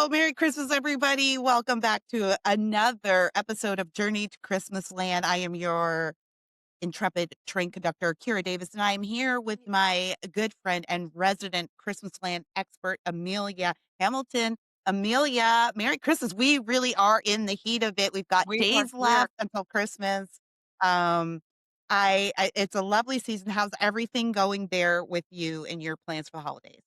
Hello, Merry Christmas, everybody. Welcome back to another episode of Journey to Christmasland. I am your intrepid train conductor, Kira Davis, and I am here with my good friend and resident Christmasland expert, Amelia Hamilton. Amelia, Merry Christmas. We really are in the heat of it. We've got days We're left until Christmas. Um, it's a lovely season. How's everything going there with you and your plans for the holidays?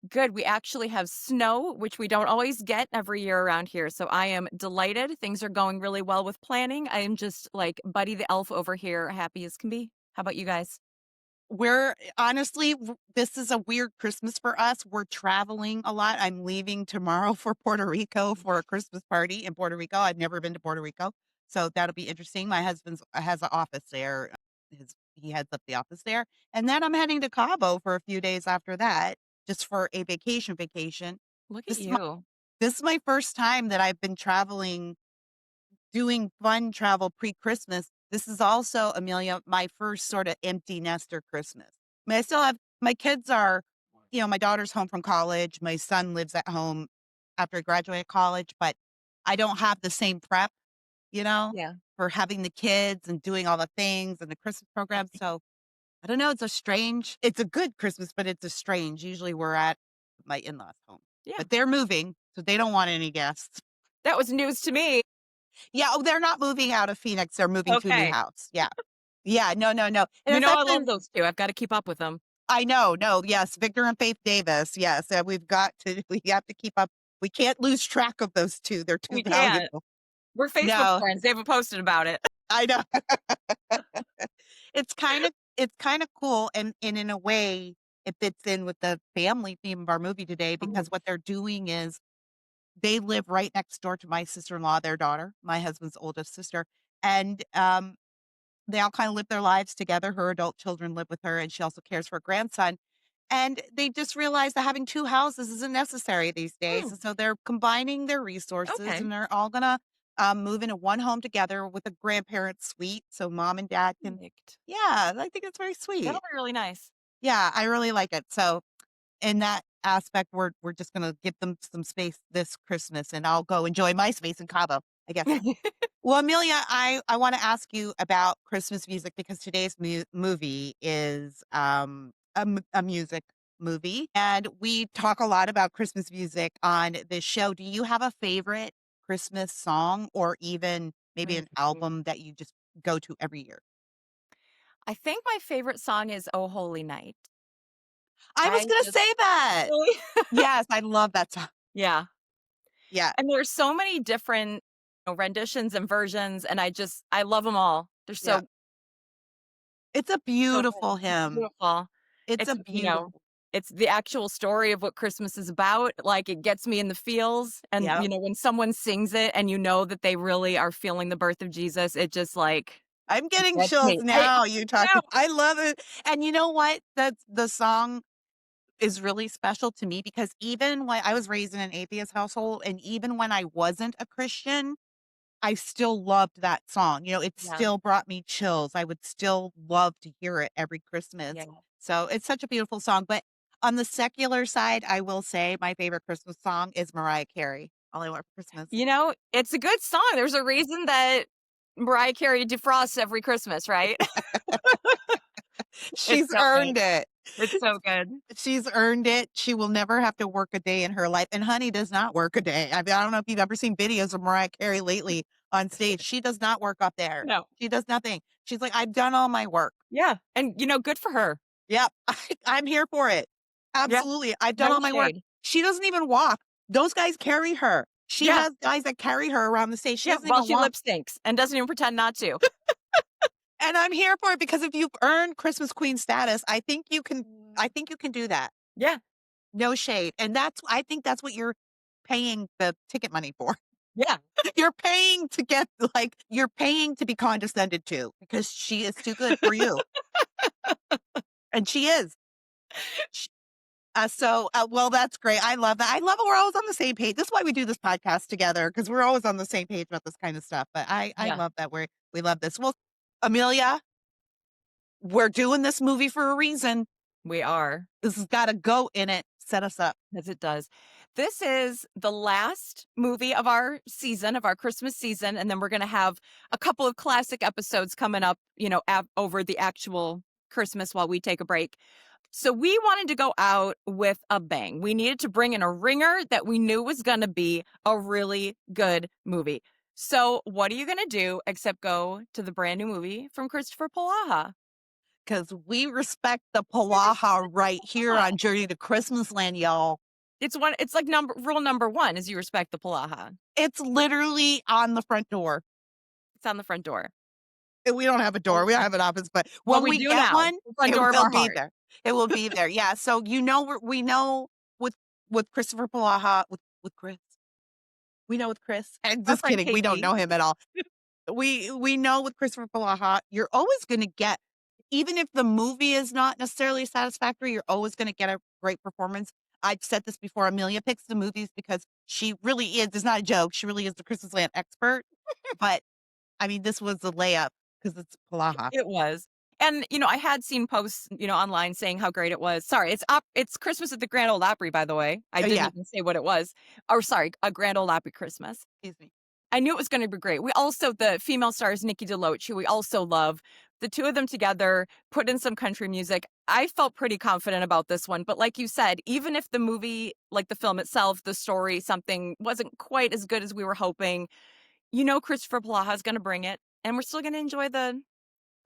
good. We actually have snow, which we don't always get every year around here. So I am delighted. Things are going really well with planning. I am just like Buddy the Elf over here, happy as can be. How about you guys? We're honestly, this is a weird Christmas for us. We're traveling a lot. I'm leaving tomorrow for Puerto Rico for a Christmas party in Puerto Rico. I've never been to Puerto Rico, so that'll be interesting. My husband's has an office there. He heads up the office there, and then I'm heading to Cabo for a few days after that, just for a vacation. Look at This is my you. this is my first time that I've been traveling doing fun travel pre-Christmas. This is also, Amelia, my first sort of empty nester Christmas. I mean, I still have my kids are, my daughter's home from college. My son lives at home after he graduated college, but I don't have the same prep, you know, Yeah. for having the kids and doing all the things and the Christmas program. So I don't know. It's a good Christmas, but it's a strange. Usually we're at my in-laws' home, Yeah. but they're moving, so they don't want any guests. That was news to me. Yeah, oh, they're not moving out of Phoenix, they're moving to a new Okay. house, yeah. Yeah, no, no, no, and You it's know, I actually love those two. I've got to keep up with them. I know, no, yes, Victor and Faith Davis, yes, and we have to keep up. We can't lose track of those 2, they're too We can't. valuable. We're Facebook No, friends. They haven't posted about it. I know. It's kinda cool, and in a way, it fits in with the family theme of our movie today because Mhm. what they're doing is they live right next door to my sister-in-law, their daughter, my husband's oldest sister, and, they all kind of live their lives together. Her adult children live with her, and she also cares for a grandson. And they just realized that having 2 houses isn't necessary these days. Hmm, And so they're combining their resources okay. and they're all gonna move into one home together with a grandparent suite. So mom and dad can, Perfect. yeah, I think it's very That'll sweet. be really nice. Yeah, I really like it. So in that aspect, we're just gonna give them some space this Christmas and I'll go enjoy my space in Cabo, I guess. Well, Amelia, I want to ask you about Christmas music because today's movie is a music movie, and we talk a lot about Christmas music on this show. Do you have a favorite Christmas song, or even maybe an Mhm. album that you just go to every year? I think my favorite song is "Oh Holy Night." I was I gonna just say that. really Yes, I love that song. Yeah. Yeah, And there's so many different, renditions and versions, and I love them all. They're yeah. so It's a so good. beautiful It's hymn. beautiful. It's It's, a beautiful. it's the actual story of what Christmas is about, like, it gets me in the feels, and, Yeah. when someone sings it and you know that they really are feeling the birth of Jesus, it just, like, I'm getting gets chills me. now, you Know. talking I love it, and you know what? That's the song is really special to me because even when I was raised in an atheist household, and even when I wasn't a Christian, I still loved that song, it Yeah, still brought me chills, I would still love to hear it every Christmas, yeah. so it's such a beautiful song, but on the secular side, I will say my favorite Christmas song is Mariah Carey, All I Want for Christmas. It's a good song. There's a reason that Mariah Carey defrosts every Christmas, right? It's She's so good. earned it. It's so good. She's earned it. She will never have to work a day in her life, and honey does not work a day. I mean, I don't know if you've ever seen videos of Mariah Carey lately on stage. She does not work up there. No. She does nothing. She's like, "I've done all my work." Yeah, and, good for her. Yep. I'm here for it. Yeah, Absolutely. I've done no all my work. shade. She doesn't even walk. Those guys carry her. She Yeah, has guys that carry her around the stage. She yeah, doesn't while even she walk. lip syncs and doesn't even pretend not to. And I'm here for it because if you've earned Christmas queen status, I think you can do that. Yeah, No shade. And I think that's what you're paying the ticket money for. yeah. You're paying to be condescended to because she is too good for you. And she is. Sh well, that's great. I love that. I love it. We're always on the same page. This is why we do this podcast together because we're always on the same page about this kind of stuff. But I Yeah, love that we love this. Well, Amelia, we're doing this movie for a reason. we are, This has got a goat in it. Set us up. as it does. this is the last movie of our season, of our Christmas season, and then we're going to have a couple of classic episodes coming up, over the actual Christmas while we take a break. So we wanted to go out with a bang. We needed to bring in a ringer that we knew was going to be a really good movie. So what are you going to do except go to the brand new movie from Kristoffer Polaha? Because we respect the Polaha right here on Journey to Christmasland, y'all. It's like rule number 1 is you respect the Polaha. It's literally on the front door. It's on the front door. And we don't have a door. We don't have an office, but Well, when we we do get now. one, The front it door of will our be heart. there. It will be there. Yeah. So we know with Kristoffer Polaha with Chris. We know with Chris. And Our just friend kidding. We don't Casey. know him at all. We know with Kristoffer Polaha, you're always going to get, even if the movie is not necessarily satisfactory, you're always going to get a great performance. I've said this before. Amelia picks the movies because she really is. It's not a joke. She really is the Christmasland expert. But I mean, this was a layup because it's Polaha. It was. And, I had seen posts, online saying how great it was. Sorry, it's Christmas at the Grand Ole Opry, by the way. I didn't Yeah. even say what it was. Or sorry, a Grand Ole Opry Christmas. Excuse me. I knew it was going to be great. We also, the female stars, Nikki DeLoach, who we also love, the two of them together, put in some country music. I felt pretty confident about this one. But like you said, even if the movie, like the film itself, the story, something wasn't quite as good as we were hoping, Kristoffer Polaha is going to bring it. And we're still going to enjoy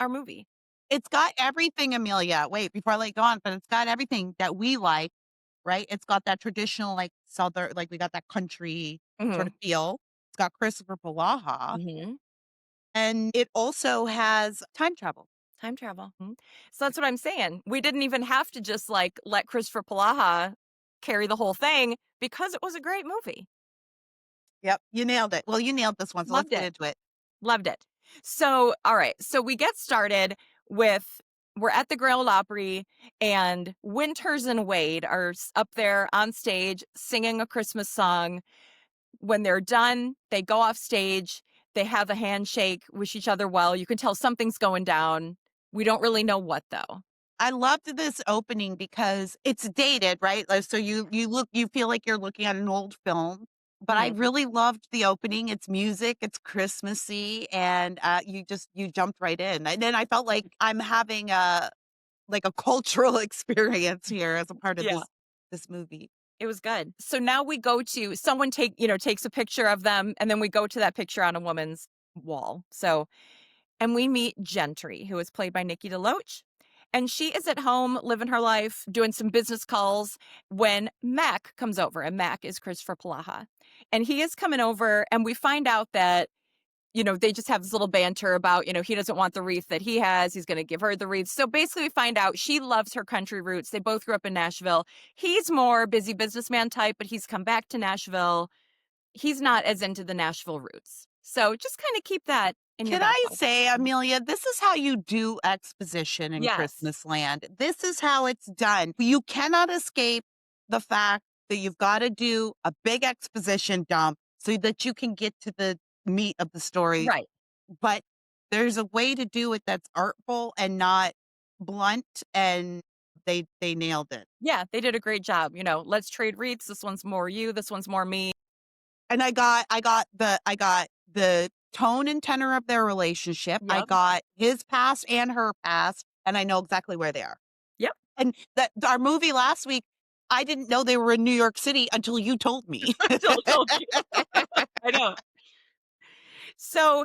our movie. It's got everything, Amelia. Wait, before I let you go on, but it's got everything that we like, right? It's got that traditional, like Southern, like we got that country sort Mhm. of feel. It's got Kristoffer Polaha. Mhm. And it also has time travel. Time travel. Mhm. So that's what I'm saying. We didn't even have to just like let Kristoffer Polaha carry the whole thing because it was a great movie. Yep, you nailed it. Well, you nailed this one, so let's Loved get it. into it. Loved it. So, all right. So we get started with we're at the Grand Ole Opry, and Winters and Wade are up there on stage singing a Christmas song. When they're done, they go off stage. They have a handshake, wish each other well. You can tell something's going down. We don't really know what though. I loved this opening because it's dated, right? Like, so you feel like you're looking at an old film. But I Mhm. really loved the opening. It's music, it's Christmassy, and you jumped right in. And then I felt like I'm having a cultural experience here as a part of Yeah. this movie. It was good. So now we go to someone takes a picture of them, and then we go to that picture on a woman's wall. So, and we meet Gentry, who is played by Nikki DeLoach. And she is at home living her life, doing some business calls when Mac comes over. And Mac is Kristoffer Polaha. And he is coming over, and we find out that they just have this little banter about, he doesn't want the wreath that he has. He's going to give her the wreath. So basically, we find out she loves her country roots. They both grew up in Nashville. He's more busy businessman type, but he's come back to Nashville. He's not as into the Nashville roots. So just kind of keep that in your Can back I pocket. say, Amelia, this is how you do exposition in Yes. Christmasland. This is how it's done. You cannot escape the fact that you've got to do a big exposition dump so that you can get to the meat of the story. Right. But there's a way to do it that's artful and not blunt, and they nailed it. Yeah, they did a great job. Let's trade wreaths. This one's more you. This one's more me. And I got the tone and tenor of their relationship. I Yep. got his past and her past, and I know exactly where they are. Yep. And that our movie last week, I didn't know they were in New York City until you told me. I still told you. I know. So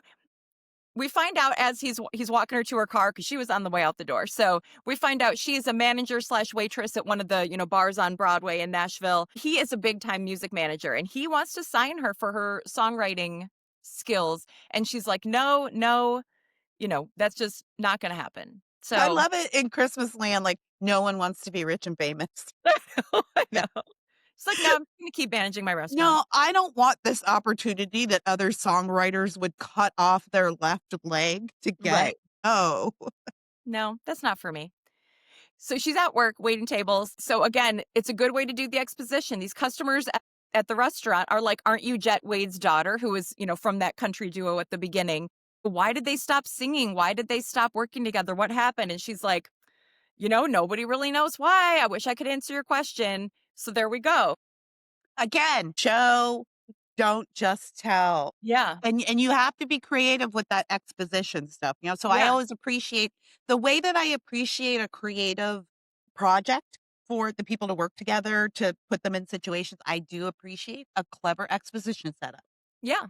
we find out as he's walking her to her car because she was on the way out the door. So we find out she is a manager slash waitress at one of the bars on Broadway in Nashville. He is a big time music manager, and he wants to sign her for her songwriting skills. And she's like, no, no, that's just not going to happen. I So love it in Christmasland, like, no one wants to be rich and famous. I No. know. She's like, no, I'm going to keep managing my restaurant. No, I don't want this opportunity that other songwriters would cut off their left leg to get. Right. Oh. No, that's not for me. So she's at work waiting tables. So again, it's a good way to do the exposition. These customers at the restaurant are like, aren't you Jet Wade's daughter, who is, from that country duo at the beginning? Why did they stop singing? Why did they stop working together? What happened? And she's like, nobody really knows why. I wish I could answer your question. So there we go. Again, show, don't just tell. Yeah. And you have to be creative with that exposition stuff, so I Yeah. always appreciate the way that I appreciate a creative project for the people to work together to put them in situations. I do appreciate a clever exposition setup. Yeah.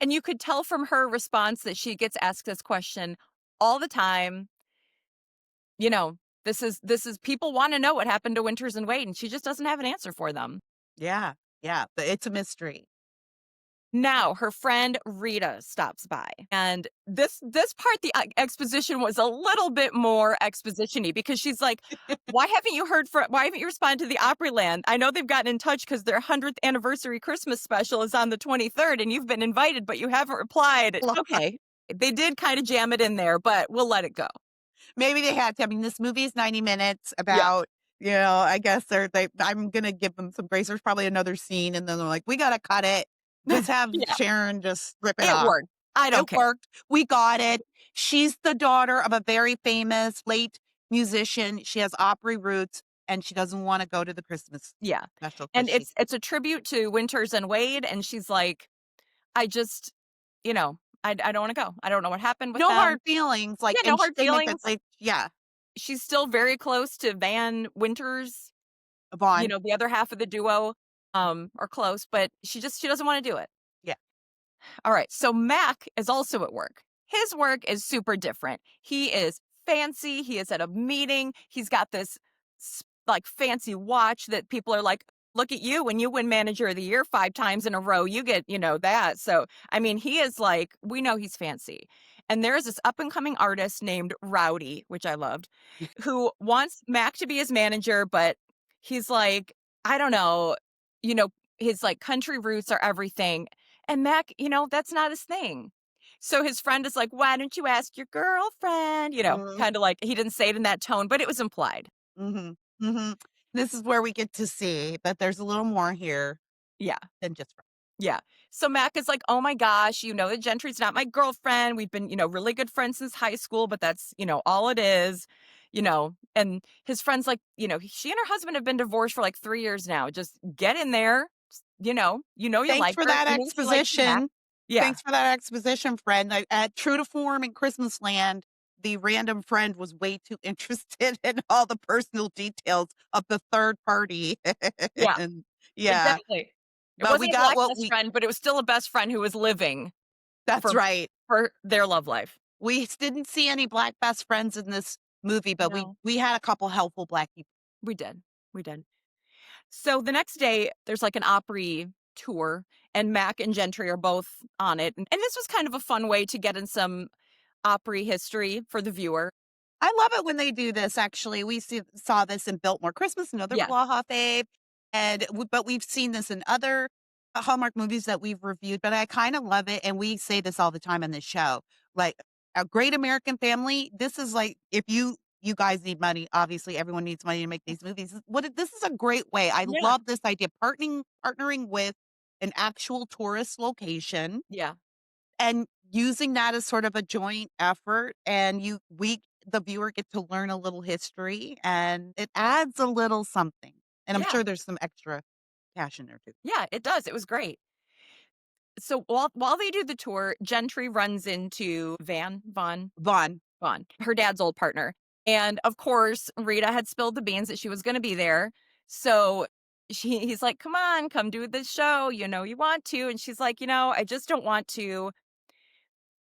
And you could tell from her response that she gets asked this question all the time. You know, this is people wanna know what happened to Winters and Wade, and she just doesn't have an answer for them. Yeah, yeah, but it's a mystery. Now, her friend Rita stops by, and this part, the exposition was a little bit more exposition-y because she's like, why haven't you responded to the Opryland? I know they've gotten in touch because their 100th anniversary Christmas special is on the 23rd, and you've been invited, but you haven't replied." Okay, they did kinda jam it in there, but we'll let it go. Maybe they had to. I mean, this movie is 90 minutes Yeah. about, I guess I'm gonna give them some grace. There's probably another scene, and then they're like, "We gotta cut it. Just have Yeah, Sharon just rip it it off." worked. I It don't care. worked. We got it. She's the daughter of a very famous late musician. She has Opry roots, and she doesn't wanna go to the Christmas Yeah, special because and she it's a tribute to Winters and Wade, and she's like, "I just, I don't wanna go. I don't know what happened with no them." hard feelings, like, Yeah, no and hard they make that, feelings. like, yeah, She's still very close to Van Winters, Vaughn. the other half of the duo, are close, but she doesn't wanna do it. Yeah. Alright, so Mac is also at work. His work is super different. He is fancy, he is at a meeting, he's got this like, fancy watch that people are like, "Look at you, when you win manager of the year 5 times in a row, you get, that." So, I mean, he is like, we know he's fancy. And there's this up and coming artist named Rowdy, which I loved, who wants Mac to be his manager, but he's like, I don't know, you know, his, like, country roots are everything, and Mac, that's not his thing. So his friend is like, "Why don't you ask your girlfriend?" Mhm. Kinda like he didn't say it in that tone, but it was implied. Mhm. Mhm. This is where we get to see that there's a little more here Yeah, than just friends. yeah. So Mac is like, "Oh my gosh, that Gentry's not my girlfriend. We've been, really good friends since high school, but that's, all it is." And his friend's like, "She and her husband have been divorced for like 3 years now. Just get in there. You Thanks like for her. that You know she likes you back." exposition. Yeah. Thanks for that exposition, friend. At true to form in Christmasland, the random friend was way too interested in all the personal details of the third party. Yeah. And yeah, Exactly. It but we wasn't a got black what best we friend, but it was still a best friend who was living that's for right. their love life. Didn't see any black best friends in this movie, but we No, we had a couple helpful black people. we did. We did. So the next day, there's like an Opry tour, and Mac and Gentry are both on it. And this was kind of a fun way to get in some Opry history for the viewer. I love it when they do this, actually. Saw this in Biltmore Christmas, another Yeah. Polaha fave, but we've seen this in other, Hallmark movies that we've reviewed, but I kinda love it, and we say this all the time on this show. Like, A Great American Family, this is like, if you guys need money, obviously, everyone needs money to make these movies. This is a great way. I Yeah. love this idea, partnering with an actual tourist location Yeah. and using that as sort of a joint effort, and the viewer get to learn a little history, and it adds a little something, and I'm Yeah. sure there's some extra cash in there too. Yeah. It does. It was great. So while they do the tour, Gentry runs into Vaughn. her dad's old partner. And of course, Rita had spilled the beans that she was going to be there. So he's like, "Come on, come do this show. You know you want to." And she's like, "I just don't want to."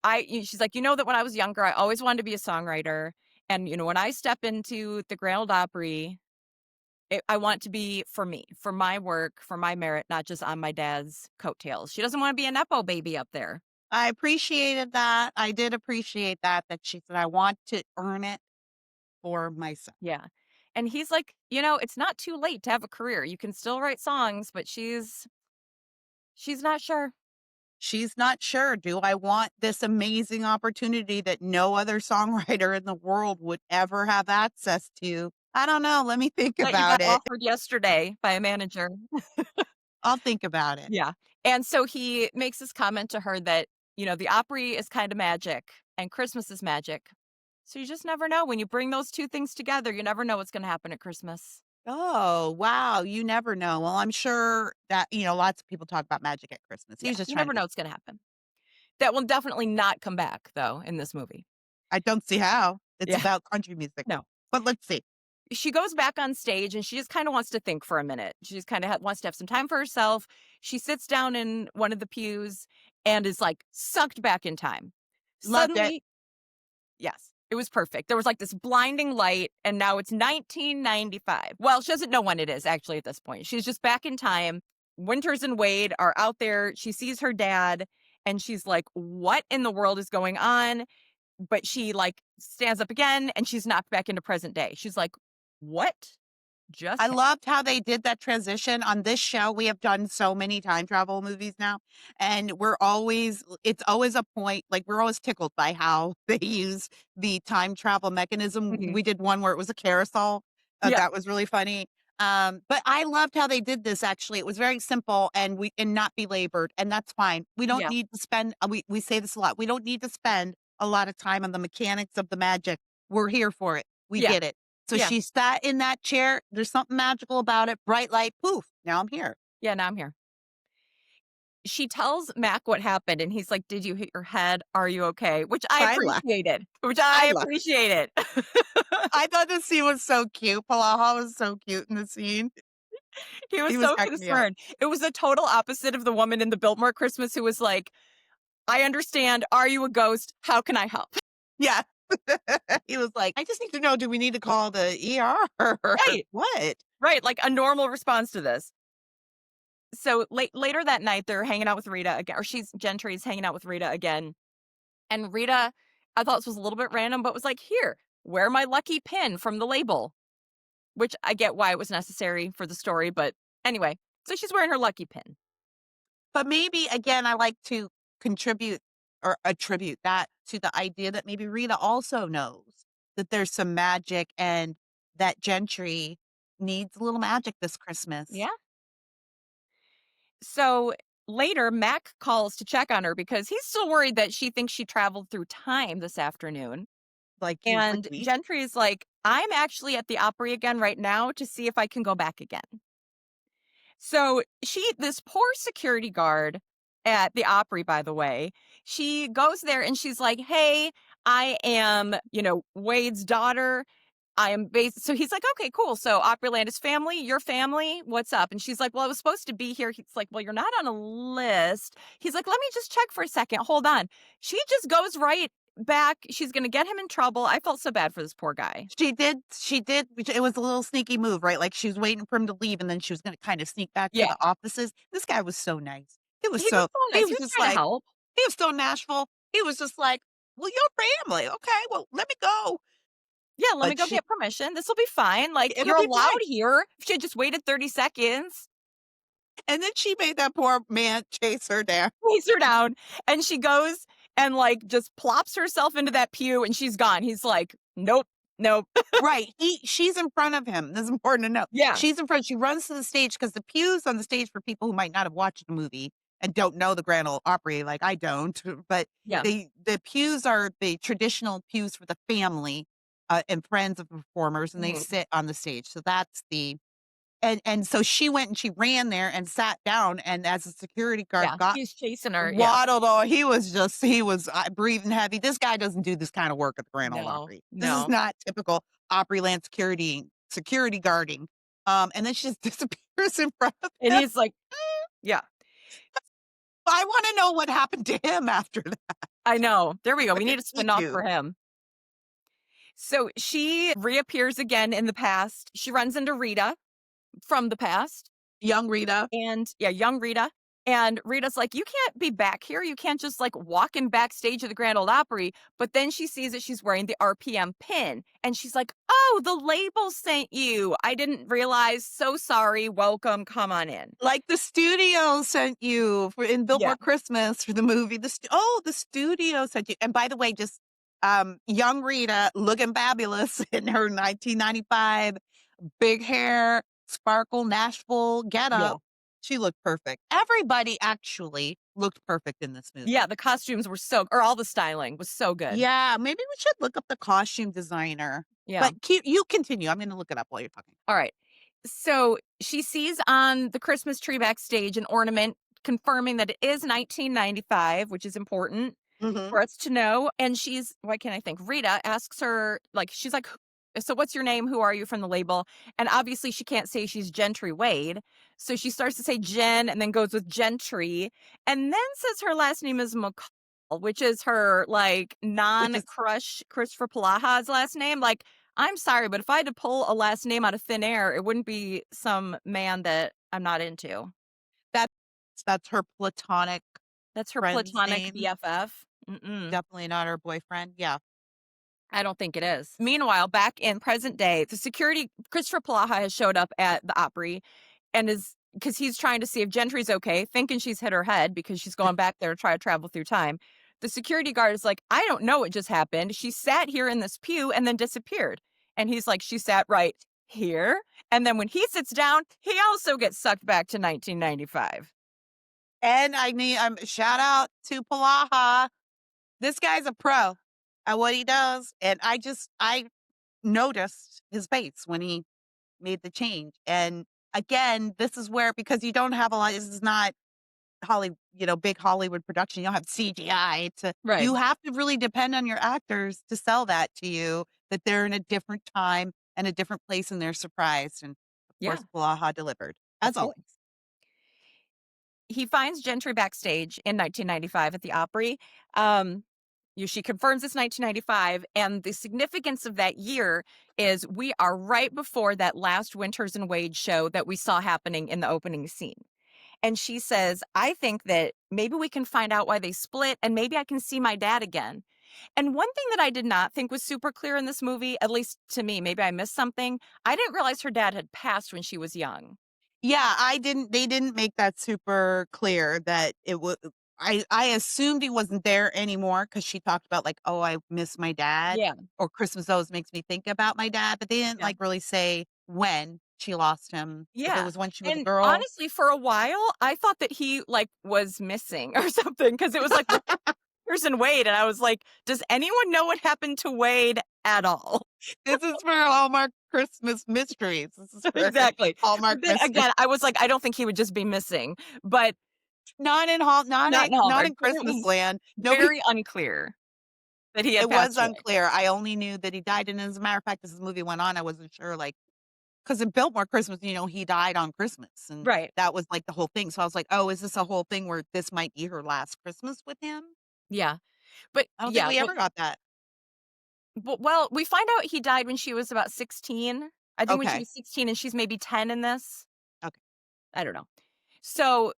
She's like, that when I was younger, I always wanted to be a songwriter. And, when I step into the Grand Ole Opry, I want it to be for me, for my work, for my merit, not just on my dad's coattails. She doesn't want to be a Nepo baby up there. I appreciated that. I did appreciate that she said, "I want to earn it for myself." Yeah. And he's like, it's not too late to have a career. You can still write songs, but she's not sure. She's not sure, "Do I want this amazing opportunity that no other songwriter in the world would ever have access to? I don't know, let me think That you about got it. offered yesterday by a manager. I'll think about it." Yeah. And so he makes this comment to her that, the Opry is kind of magic and Christmas is magic. So you just never know. When you bring those two things together, you never know what's going to happen at Christmas. Oh, wow, you never know. Well, I'm sure that, lots of people talk about magic at Christmas. He Yeah, was just you trying to never be know what's gonna happen. That will definitely not come back, though, in this movie. I don't see how. It's Yeah, about country music. no. But let's see. She goes back on stage, and she just kinda wants to think for a minute. She just kinda wants to have some time for herself. She sits down in one of the pews and is, like, sucked back in time. Loved it. Suddenly yes, it was perfect. There was, like, this blinding light, and now it's 1995. Well, she doesn't know when it is, actually, at this point. She's just back in time. Winters and Wade are out there. She sees her dad, and she's like, "What in the world is going on?" But she, like, stands up again, and she's knocked back into present day. She's like, "What I just happened?" loved how they did that transition on this show. We have done so many time travel movies now, and it's always a point, like, we're always tickled by how they use the time travel mechanism. Mhm. We did one where it was a carousel. Yeah, That was really funny. But I loved how they did this actually. It was very simple and not belabored, and that's fine. We don't yeah, need to spend we say this a lot. We don't need to spend a lot of time on the mechanics of the magic. We're here for it. We yeah, get it. So yeah, she sat in that chair. There's something magical about it. Bright light, poof. Now I'm here. yeah, now I'm here. She tells Mac what happened, and he's like, "Did you hit your head? Are you okay?" Which I I laugh. appreciated, which I I laugh. appreciated. I thought the scene was so cute. Polaha was so cute in the scene. He was He was so cracking me up. concerned. It was the total opposite of the woman in the Biltmore Christmas who was like, "I understand. Are you a ghost? How can I help?" Yeah. He was like, I just need to know, do we need to call the ER or Right, what? right, like a normal response to this. So later that night, they're hanging out with Rita again, or Gentry's hanging out with Rita again, and Rita, I thought this was a little bit random, but was like, "Here, wear my lucky pin from the label," which I get why it was necessary for the story, but anyway, so she's wearing her lucky pin. But maybe again, I like to contribute or attribute that to the idea that maybe Rita also knows that there's some magic and that Gentry needs a little magic this Christmas. Yeah. So later, Mac calls to check on her because he's still worried that she thinks she traveled through time this afternoon. Like And me. Gentry is like, "I'm actually at the Opry again right now to see if I can go back again." So this poor security guard at the Opry, by the way, she goes there and she's like, "Hey, I am, Wade's daughter. I am based." So he's like, "Okay, cool. So Opryland is family, your family. What's up?" And she's like, "Well, I was supposed to be here." He's like, "Well, you're not on a list." He's like, "Let me just check for a second. Hold on." She just goes right back. She's going to get him in trouble. I felt so bad for this poor guy. She did, it was a little sneaky move, right? Like, she was waiting for him to leave, and then she was gonna kinda sneak back to Yeah. the offices. This guy was so nice. He was so He nice. He was was just trying to like help. he was so Nashville. He was just like, "Well, you're family. Okay, well, let me go." Yeah, let me But go get permission. This will be fine. Like, it'll you're be allowed fine. here. If she had just waited 30 seconds, And then she made that poor man chase her down. lays her down, and she goes and, like, just plops herself into that pew, and she's gone. He's like, "Nope, nope." Right, she's in front of him, this is important to know. Yeah, She's in front, she runs to the stage because the pews on the stage for people who might not have watched the movie and don't know the Grand Ole Opry, like I don't, but yeah. the pews are the traditional pews for the family, and friends of performers, and they Mhm. sit on the stage, so that's the and so she went and she ran there and sat down, and as the security guard Yeah, got he's chasing her, yeah. waddled on, he was, breathing heavy. This guy doesn't do this kind of work at the Grand Ole No, Opry. This is no. not typical Opryland security guarding. And then she just disappears in front of And him. he's like, yeah, I wanna know what happened to him after that. I know. There we go. What We did need a he spinoff for do? him. So she reappears again in the past. She runs into Rita from the past. Young Rita. And yeah, young Rita. And Rita's like, "You can't be back here. You can't just like walk in backstage of the Grand Ole Opry." But then she sees that she's wearing the RPM pin. And she's like, "Oh, the label sent you. I didn't realize. So sorry. Welcome. Come on in." Like the studio sent you for in Yeah. Biltmore Christmas for the movie. The studio sent you. And by the way, just young Rita looking fabulous in her 1995 big hair, sparkle, Nashville Yeah. getup. She looked perfect. Everybody actually looked perfect in this movie. Yeah. The costumes were or all the styling was so good. Yeah, maybe we should look up the costume designer. Yeah. But you continue. I'm going to look it up while you're talking. All right. So she sees on the Christmas tree backstage an ornament confirming that it is 1995, which is important Mhm. for us to know. And why can't I think? Rita asks her, like, she's like, So what's your name? Who are you from the label? And obviously she can't say she's Gentry Wade. So she starts to say Jen and then goes with Gentry and then says her last name is McCall, which is her like Which non is crush Kristoffer Polaha's last name. Like, I'm sorry, but if I had to pull a last name out of thin air, it wouldn't be some man that I'm not into. that's that's her platonic That's her friend's platonic name, BFF. Mm-mm. definitely not her boyfriend. Yeah. I don't think it is. Meanwhile, back in present day, the security Kristoffer Polaha has showed up at the Opry and is because he's trying to see if Gentry's okay, thinking she's hit her head because she's going back there to try to travel through time. The security guard is like, I don't know what just happened. She sat here in this pew and then disappeared. And he's like, she sat right here. And then when he sits down, he also gets sucked back to 1995. And I mean, shout out to Polaha. This guy's a pro at what he does, and I noticed his face when he made the change. And again, this is where because you don't have a lot. This is not big Hollywood production. You don't have CGI to. Right. You have to really depend on your actors to sell that to you that they're in a different time and a different place, and they're surprised. And of Yeah, course, Polaha delivered of as course. always. He finds Gentry backstage in 1995 at the Opry. Um, she confirms it's 1995, and the significance of that year is we are right before that last Winters and Wade show that we saw happening in the opening scene. And she says, I think that maybe we can find out why they split, and maybe I can see my dad again. And one thing that I did not think was super clear in this movie, at least to me, maybe I missed something. I didn't realize her dad had passed when she was young. Yeah, they didn't make that super clear that it was. I assumed he wasn't there anymore because she talked about like, "Oh, I miss my dad," Yeah. or "Christmas always makes me think about my dad," but they didn't, Yeah. like, really say when she lost him, if it Yeah, was when she was a and girl. honestly, for a while, I thought that he, like, was missing or something because it was like, "Where's and Wade?" And I was like, "Does anyone know what happened to Wade at all?" This is for Hallmark Christmas Mysteries. This is for Exactly. Hallmark But then Mysteries. again, I was like, "I don't think he would just be missing," but not in Not Hallmark, in but it was Christmasland. Nobody. very unclear that he had It was passed away. unclear. I only knew that he died, and as a matter of fact, as the movie went on, I wasn't sure, like, 'cause in Biltmore Christmas, he died on Christmas, and Right. that was, like, the whole thing, so I was like, "Oh, is this a whole thing where this might be her last Christmas with him?" Yeah. But I don't think yeah, we ever got that. well, we find out he died when she was about 16. I think when she Okay, was 16 and she's maybe 10 in this. okay. I don't know. So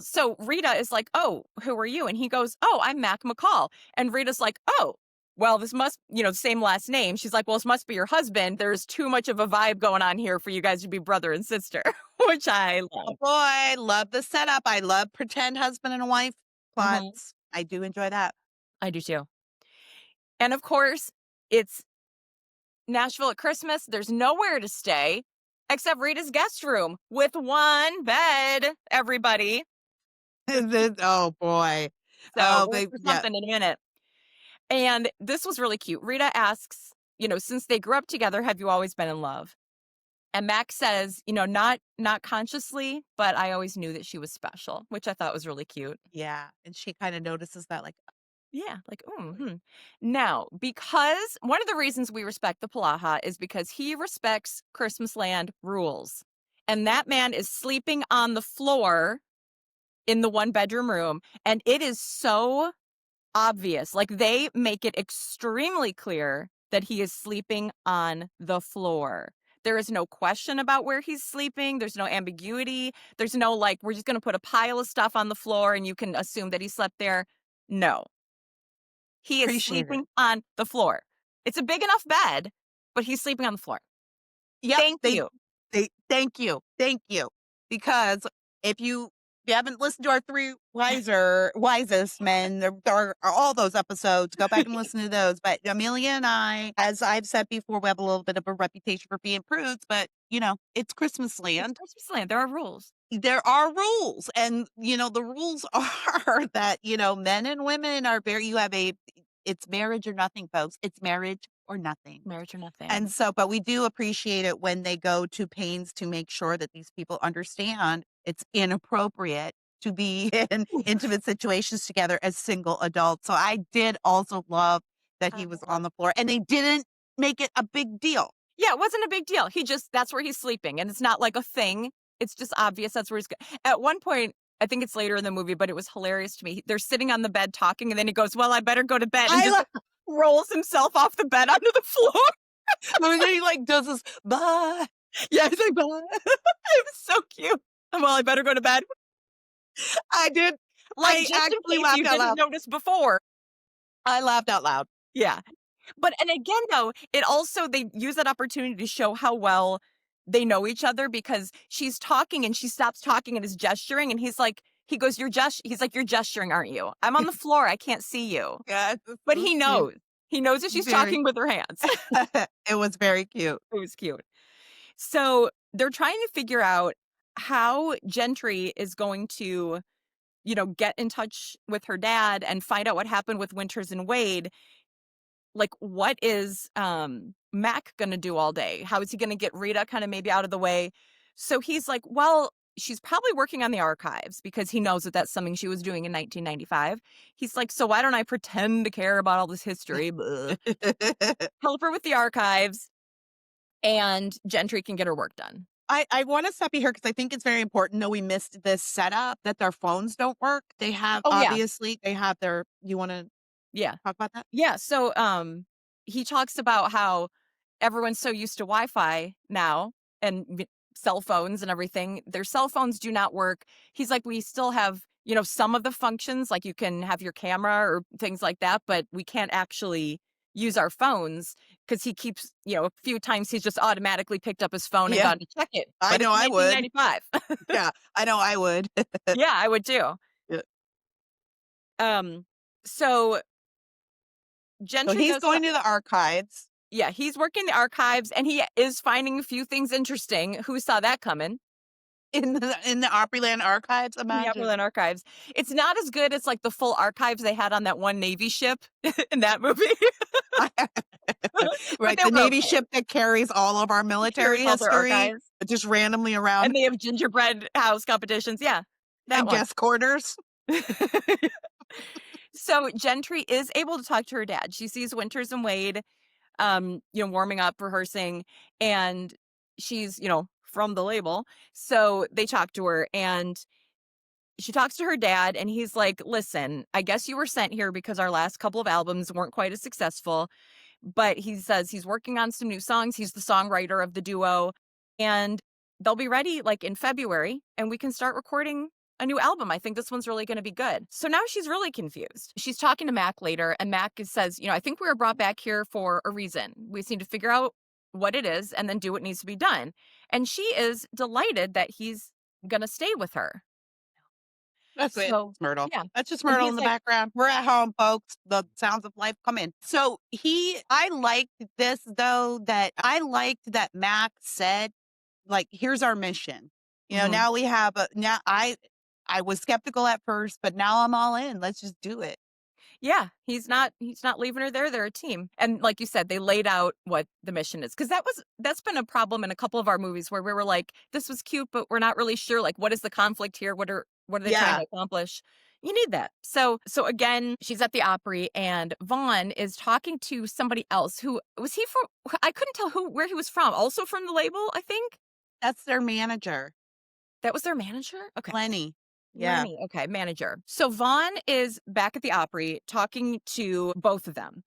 so Rita is like, "Oh, who are you?" And he goes, "Oh, I'm Mac McCall." And Rita's like, "Oh, well, this must, same last name." She's like, "Well, this must be your husband. There's too much of a vibe going on here for you guys to be brother and sister," which I Oh, love. boy, love the setup. I love pretend husband and wife Mhm. plots. I do enjoy that. I do too. And of course, it's Nashville at Christmas. There's nowhere to stay except Rita's guest room with one bed, everybody. Oh, boy. So Oh, we're in they for yeah, something in a minute. And this was really cute. Rita asks, since they grew up together, have you always been in love? And Max says, not consciously, but I always knew that she was special, which I thought was really cute. yeah, and she kinda notices that, like, Yeah, like, "Oh, hmm. Now, because one of the reasons we respect the Palaha is because he respects Christmasland rules. And that man is sleeping on the floor in the one bedroom room. And it is so obvious. Like, they make it extremely clear that he is sleeping on the floor. There is no question about where he's sleeping. There's no ambiguity. There's no, like, we're just going to put a pile of stuff on the floor and you can assume that he slept there. No, he is appreciate it." sleeping on the floor. It's a big enough bed, but he's sleeping on the floor. Yep, Thank you. they thank you, because if you haven't listened to our 3 wisest men, there are all those episodes, go back and listen to those, but Amelia and I, as I've said before, we have a little bit of a reputation for being prudes, but, it's Christmas It's land. Christmas land. There are rules. There are rules, and, the rules are that, men and women are very you have a it's marriage or nothing, folks. It's marriage or nothing. Marriage or nothing. And so, but we do appreciate it when they go to pains to make sure that these people understand it's inappropriate to be in intimate situations together as single adults. So I did also love that he was on the floor and they didn't make it a big deal. Yeah, it wasn't a big deal. He just that's where he's sleeping, and it's not like a thing. It's just obvious that's where he's at one point, I think it's later in the movie, but it was hilarious to me. They're sitting on the bed talking, and then he goes, "Well, I better go to bed," and I just love rolls himself off the bed onto the floor. when he like does this bye. Yeah, he's like, "Blah." It was so cute. Well, I better go to bed. I did. Like, I just in actually case laughed you out didn't loud. notice before. I laughed out loud. Yeah. But and again, though, it also they use that opportunity to show how well they know each other because she's talking and she stops talking and is gesturing, and he's like he goes, he's like, "You're gesturing, aren't you? I'm on the floor, I can't see you." Yeah, it's But so he cute. knows. He knows that she's Very. talking with her hands. It was very cute. It was cute. So, they're trying to figure out how Gentry is going to, get in touch with her dad and find out what happened with Winters and Wade. Like, what is, Mac gonna do all day? How is he gonna get Rita kinda maybe out of the way? So he's like, "Well, she's probably working on the archives," because he knows that that's something she was doing in 1995. He's like, "So why don't I pretend to care about all this history, bleh, help her with the archives, and Gentry can get her work done." I wanna stop you here because I think it's very important that we missed this setup that their phones don't work. They have Oh, yeah. obviously, they have their you wanna Yeah. talk about that? Yeah, so, he talks about how everyone's so used to Wi-Fi now and cell phones and everything. Their cell phones do not work. He's like, we still have, some of the functions, like you can have your camera or things like that, but we can't actually use our phones because he keeps, a few times he's just automatically picked up his phone and Yeah, gone to check it. I But know it's I would. 1995. Yeah, I know I would. Yeah, I would too. Yeah. Um, so So Gentry he's goes going to the archives Yeah, he's working the archives and he is finding a few things interesting. Who saw that coming? in the Opryland archives, In the imagine. Upperland archives. It's not as good as like the full archives they had on that one Navy ship in that movie, but Right, they the were Navy okay. ship that carries all of our Carries military all their history, archives, just randomly and around they have gingerbread house competitions. Yeah, that and one. guest quarters. So Gentry is able to talk to her dad. She sees Winters and Wade, warming up, rehearsing, and she's, from the label. So they talk to her and she talks to her dad and he's like, "Listen, I guess you were sent here because our last couple of albums weren't quite as successful." But he says he's working on some new songs. He's the songwriter of the duo and they'll be ready like in February and we can start recording a new album. I think this one's really going to be good. So now she's really confused. She's talking to Mac later and Mac says, "I think we were brought back here for a reason. We just need to figure out what it is and then do what needs to be done." And she is delighted that he's going to stay with her. That's it. So, It's Myrtle. yeah, That's just and Myrtle in he's the like background. We're at home, folks. The sounds of life come in. So I liked this though, that I liked that Mac said, like, here's our mission. mhm. Now we have now I was skeptical at first, but now I'm all in. Let's just do it. Yeah, he's not leaving her there, they're a team, and like you said, they laid out what the mission is, because that's been a problem in a couple of our movies where we were like, "This was cute, but we're not really sure, like, what is the conflict here? What are they trying Yeah. to accomplish?" You need that. So again, she's at the Opry, and Vaughn is talking to somebody else who was he from I couldn't tell where he was from, also from the label, I think? That's their manager, That was their manager? Okay. Lenny. Yeah. Lenny, okay, manager. So Vaughn is back at the Opry talking to both of them.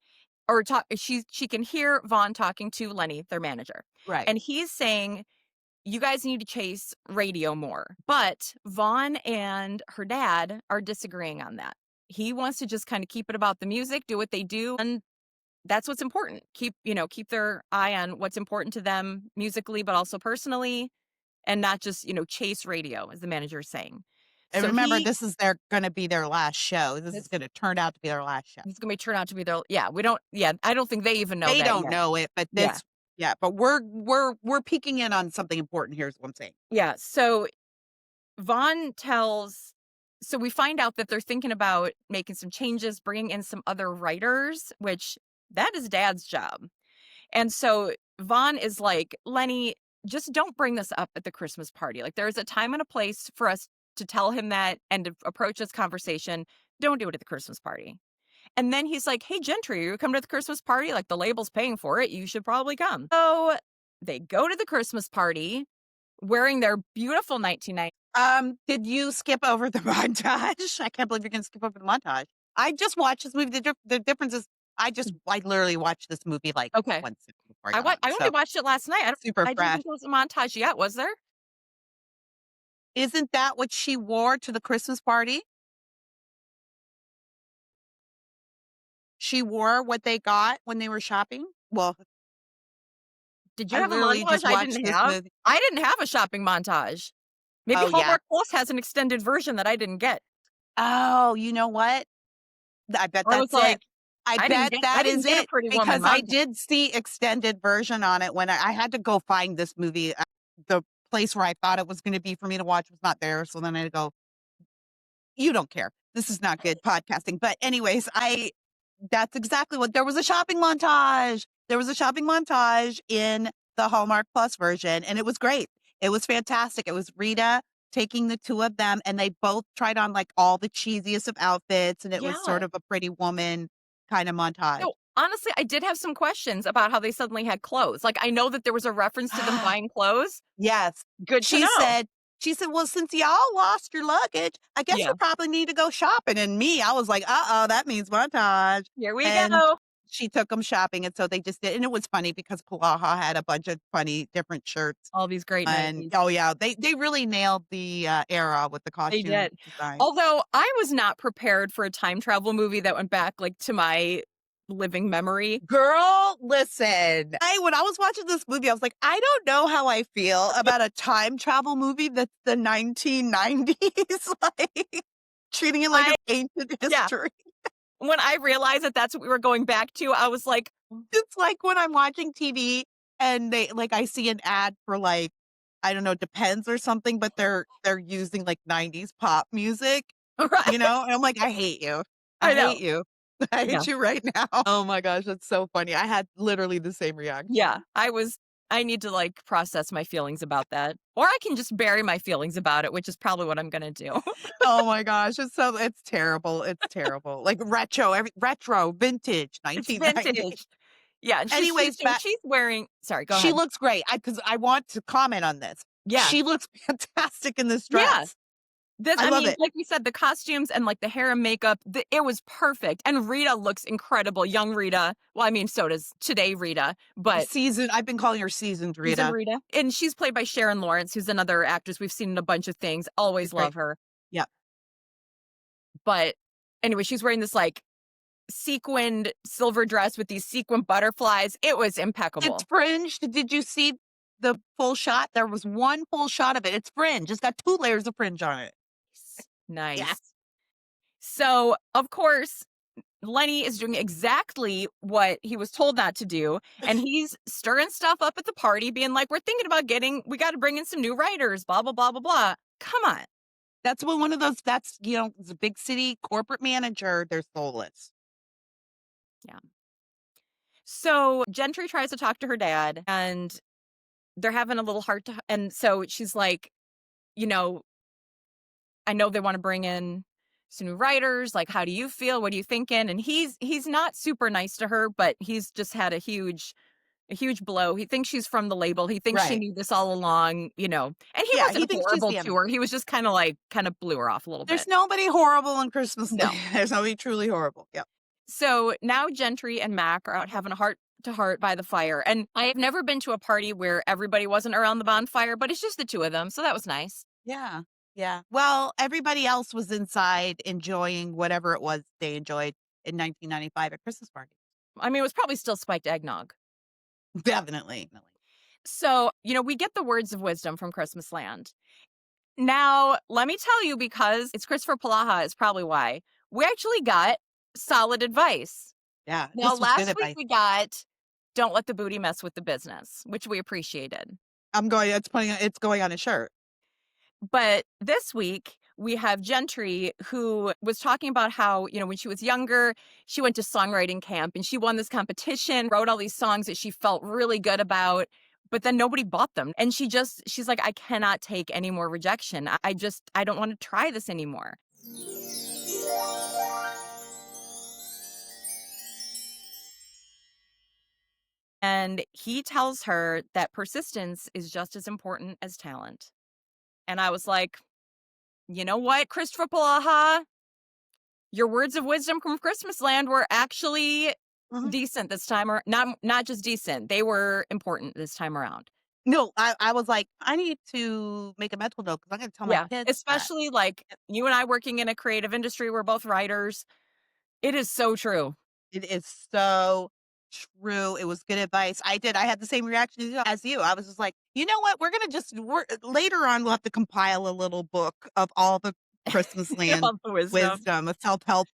Or she can hear Vaughn talking to Lenny, their manager. Right. And he's saying, "You guys need to chase radio more." But Vaughn and her dad are disagreeing on that. He wants to just kind of keep it about the music, do what they do, and that's what's important. Keep their eye on what's important to them musically, but also personally, and not just, chase radio, as the manager is saying. And So remember, this is gonna be their last show. This is this gonna turn out to be their last show. It's gonna be turn out to be their I don't think they even know They that don't yet. know it, but Yeah. but we're peeking in on something important here is what I'm saying. Yeah, so Vaughn tells so we find out that they're thinking about making some changes, bringing in some other writers, which that is dad's job. And so Vaughn is like, Lenny, just don't bring this up at the Christmas party. Like, there's a time and a place for us to tell him that and to approach this conversation. Don't do it at the Christmas party. And then he's like, hey, Gentry, you come to the Christmas party? Like, the label's paying for it. You should probably come. So they go to the Christmas party wearing their beautiful 1990. Did you skip over the montage? I can't believe you're gonna skip over the montage. I just watched this movie. The difference is I literally watched this movie like Okay. once before I got on. I only So watched it last night. super I didn't fresh. think there was a montage yet, was there? Isn't that what she wore to the Christmas party? She wore what they got when they were shopping? Well, Did you I have a literally montage just I watched didn't this have? movie. I didn't have a shopping montage. Maybe Oh, yeah. Hallmark Plus has an extended version that I didn't get. Oh, you know what? I bet Or it was that's it. like, I bet I that didn't is get a it Pretty Woman because I montage. did see extended version on it when I had to go find this movie. The place where I thought it was gonna be for me to watch was not there, so then I had to go, "You don't care. This is not good podcasting." But anyways, I that's exactly what there was a shopping montage. There was a shopping montage in the Hallmark Plus version, and it was great. It was fantastic. It was Rita taking the two of them, and they both tried on like all the cheesiest of outfits, and it was sort Yeah. of a Pretty Woman kind of montage. No, honestly, I did have some questions about how they suddenly had clothes. Like, I know that there was a reference to them buying clothes. Yes. Good to She know. said she said, "Well, since y'all lost your luggage, I guess you Yeah. probably need to go shopping." And me, I was like, "Uh-oh, that means montage." Here we And go. she took them shopping, and so they just did, and it was funny because Polaha had a bunch of funny different shirts. All these great And 90s. oh, yeah, they really nailed the, era with the They costume did. design. Although I was not prepared for a time travel movie that went back, like, to my living memory. Girl, listen. When I was watching this movie, I was like, I don't know how I feel about a time travel movie that's the 1990s, like, treating it like I an ancient Yeah. history. When I realized that that's what we were going back to, I was like, It's like when I'm watching TV and I see an ad for, like, I don't know, Depends or something, but they're using, like, 90s pop music, right. you know? And I'm like, "I hate you. I I know. hate you. I Yeah. hate you right now." Oh my gosh, that's so funny. I had literally the same Yeah. reaction. I need to, like, process my feelings about that. Or I can just bury my feelings about it, which is probably what I'm gonna do. Oh my gosh, it's terrible, it's terrible. Like, retro, vintage, It's 1990. vintage. Yeah, and Anyways, back she's wearing sorry, go she ahead. looks great. Because I want to comment on this. Yeah. She looks fantastic in this Yeah. dress. This I I love mean, it. like we said, the costumes and, like, the hair and makeup, it was perfect, and Rita looks incredible, young Rita. Well, I mean, so does today Rita, but I've been calling her seasoned seasoned Rita. Rita. And she's played by Sharon Lawrence, who's another actress we've seen in a bunch of things, always She's great. love her. Yep. But anyway, she's wearing this, like, sequined silver dress with these sequin butterflies. It was It's impeccable. fringed. Did you see the full shot? There was one full shot of it. It's fringe. It's got 2 layers of fringe on it. Yeah. Nice. So, of course, Lenny is doing exactly what he was told not to do, and he's stirring stuff up at the party, being like, "We're thinking about we got to bring in some new writers, blah, blah, blah, blah, blah." Come on. That's what one of those that's, it's a big city corporate manager, they're soulless. Yeah. So Gentry tries to talk to her dad, and they're having a little heart to, and so she's like, you know, I know they want to bring in some new writers. Like, how do you feel? What are you thinking? And he's not super nice to her, but he's just had a huge blow. He thinks she's from the label. He thinks she Right. knew this all along, and he Yeah, he wasn't thinks she's horrible the to enemy. her. He was just kind of blew her off a little There's bit. nobody horrible in Christmas No. Land. There's nobody truly horrible. Yep. So now Gentry and Mac are out having a heart to heart by the fire. And I have never been to a party where everybody wasn't around the bonfire, but it's just the two of them. So that was nice. Yeah. Yeah. Well, everybody else was inside enjoying whatever it was they enjoyed in 1995 at Christmas party. I mean, it was probably still spiked eggnog. Definitely. So, we get the words of wisdom from Christmasland. Now, let me tell you, because it's Kristoffer Polaha is probably why, we actually got solid advice. Yeah. Now, This was good last week advice. we got don't let the booty mess with the business, which we appreciated. It's going on a shirt. But this week we have Gentry, who was talking about how, when she was younger, she went to songwriting camp and she won this competition, wrote all these songs that she felt really good about, but then nobody bought them. And she's like, I cannot take any more rejection. I don't want to try this anymore. And he tells her that persistence is just as important as talent. And I was like, you know what, Kristoffer Polaha? Your words of wisdom from Christmasland were actually Mhm. decent this time, or not just decent. They were important this time around. No, I was like, "I need to make a mental note because I'm gonna tell my Yeah, kids that." especially like you and I working in a creative industry, we're both writers. It is so true. It is so true. It was good advice. I had the same reaction as you. I was just like, "You know what? We're later on, we'll have to compile a little book of all the Christmas land All the wisdom. wisdom, of self-help."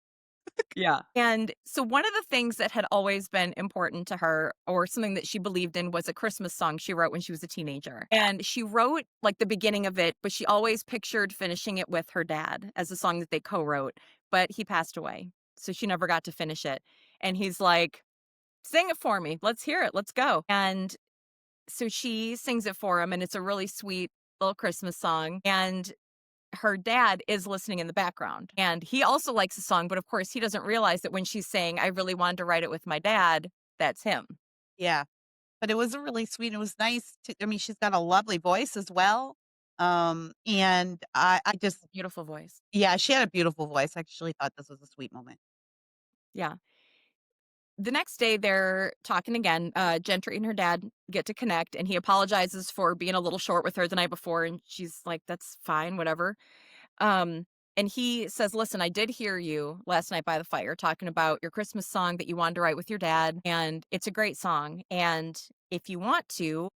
Yeah. And so one of the things that had always been important to her, or something that she believed in, was a Christmas song she wrote when she was a teenager. And she wrote like the beginning of it, but she always pictured finishing it with her dad as a song that they co-wrote, but he passed away. So she never got to finish it. And he's like, "Sing it for me. Let's hear it. Let's go." And so she sings it for him, and it's a really sweet little Christmas song. And her dad is listening in the background, and he also likes the song, but of course he doesn't realize that when she's saying, "I really wanted to write it with my dad," that's him. Yeah, but it was a really sweet, it was nice to I mean, she's got a lovely voice as well, and I just Beautiful voice. yeah, she had a beautiful voice. I actually thought this was a sweet moment. Yeah. The next day they're talking again. Gentry and her dad get to connect, and he apologizes for being a little short with her the night before, and she's like, "That's fine, whatever." Um, and he says, "Listen, I did hear you last night by the fire talking about your Christmas song that you wanted to write with your dad, and it's a great song. And if you want to,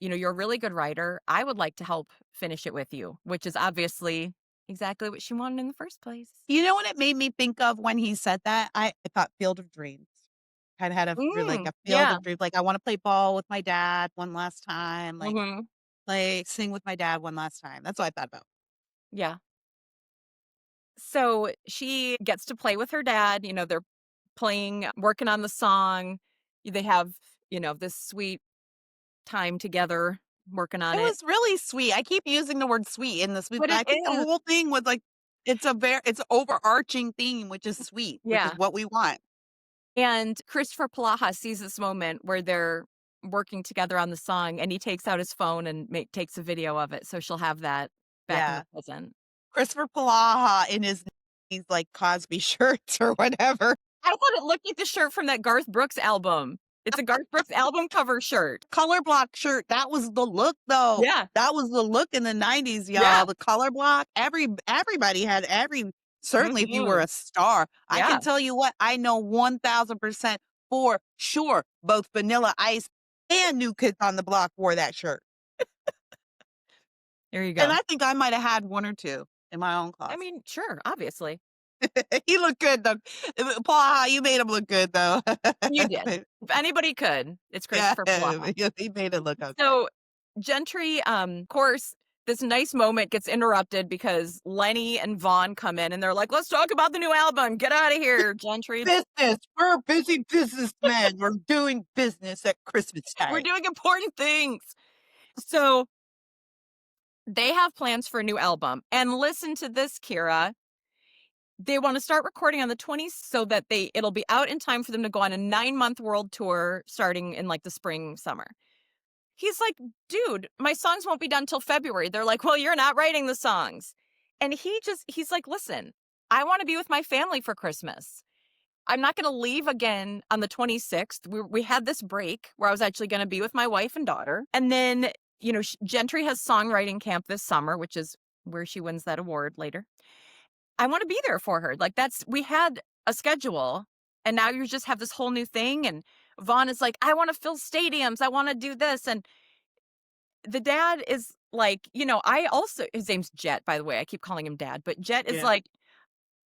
you're a really good writer. I would like to help finish it with you," which is obviously exactly what she wanted in the first place. You know what it made me think of when he said that? I thought Field of Dreams. Kinda had a Field Yeah. of Dreams, like, I wanna play ball with my dad one last time, Hmm. sing with my dad one last time. That's what I thought about. Yeah. So she gets to play with her dad. They're playing, working on the song. They have, this sweet time together working on It it. was really sweet. I keep using the word sweet in this movie, But but it I think the is. whole thing was, like, it's an overarching theme, which is sweet, which is Yeah. what we want. And Kristoffer Polaha sees this moment where they're working together on the song, and he takes out his phone and takes a video of it, so she'll have that back in the Yeah. present. Kristoffer Polaha in his he's like Cosby shirts or whatever. I thought it looked like the shirt from that Garth Brooks album. It's a Garth Brooks album cover shirt. Color block shirt, that was the look, though. Yeah. That was the look in the '90s, Yeah. y'all. The color block, everybody had certainly if you were Mhm. a star. I Yeah. can tell you what, I know 1000% for sure both Vanilla Ice and New Kids on the Block wore that shirt. There you And go. I think I might have had 1 or 2 in my own I closet. mean, sure, obviously. He looked good, though. Paul, you made him look good, though. You did. If anybody could, it's Yeah, Kristoffer Polaha. he made it look okay. So, Gentry, of course, this nice moment gets interrupted because Lenny and Vaughn come in and they're like, "Let's talk about the new album. Get out of here, Gentry. Business. We're busy businessmen. We're doing business at Christmas We're time. doing important things." So, they have plans for a new album. And listen to this, Kira. They want to start recording on the 20th so that it'll be out in time for them to go on a 9-month world tour starting in like the spring, summer. He's like, "Dude, my songs won't be done till February." They're like, "Well, you're not writing the songs." And he's like, "Listen, I want to be with my family for Christmas. I'm not going to leave again on the 26th. We had this break where I was actually going to be with my wife and daughter. And then, Gentry has songwriting camp this summer, which is where she wins that award later. I want to be there for her. Like we had a schedule and now you just have this whole new thing." And Vaughn is like, "I want to fill stadiums. I want to do this." And the dad is like, I also, his name's Jet, by the way. I keep calling him dad, but Jet is Yeah. like,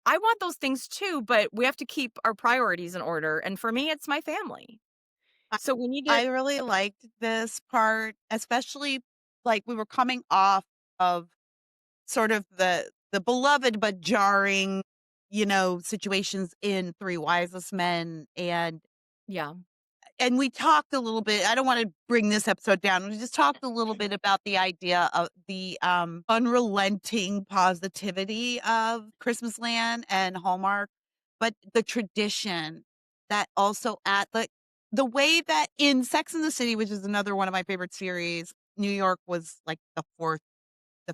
"I want those things too, but we have to keep our priorities in order. And for me, it's my family. I So we need to." I really liked this part, especially, like, we were coming off of sort of the beloved but jarring, situations in Three Wisest Men, Yeah. and we talked a little bit. I don't want to bring this episode down. We just talked a little bit about the idea of the unrelenting positivity of Christmasland and Hallmark, but the tradition that also at the way that in Sex and the City, which is another one of my favorite series, New York was like the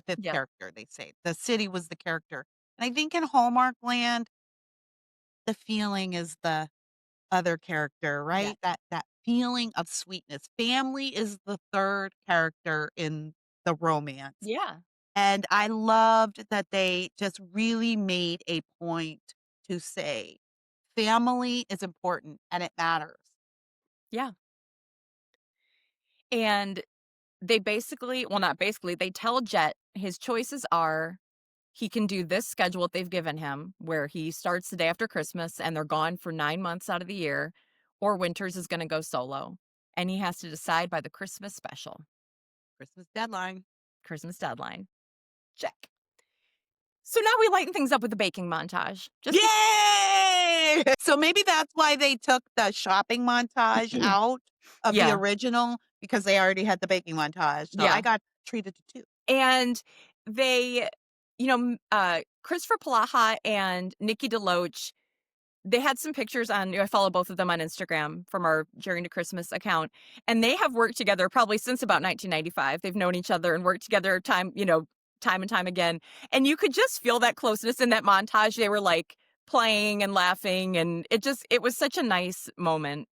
fifth Yeah. character. They say the city was the character, and I think in Hallmark Land, the feeling is the other character, Yeah. right? That feeling of sweetness. Family is the third character in the romance, Yeah. and I loved that they just really made a point to say, family is important and it matters. Yeah. And they basically, well, not basically, they tell Jet his choices are he can do this schedule that they've given him, where he starts the day after Christmas and they're gone for 9 months out of the year, or Winters is gonna go solo, and he has to decide by the Christmas special, Christmas deadline. Christmas deadline. Check. So now we lighten things up with the baking montage, just be Yay! So maybe that's why they took the shopping montage out of the Yeah, original because they already had the baking montage. So I yeah, got treated to 2. and they, Kristoffer Polaha and Nikki DeLoach, they had some pictures on I follow both of them on Instagram from our Journey to Christmas account, and they have worked together probably since about 1995. They've known each other and worked together time and time again, and you could just feel that closeness in that montage. They were, like, playing and laughing, and it was such a nice moment,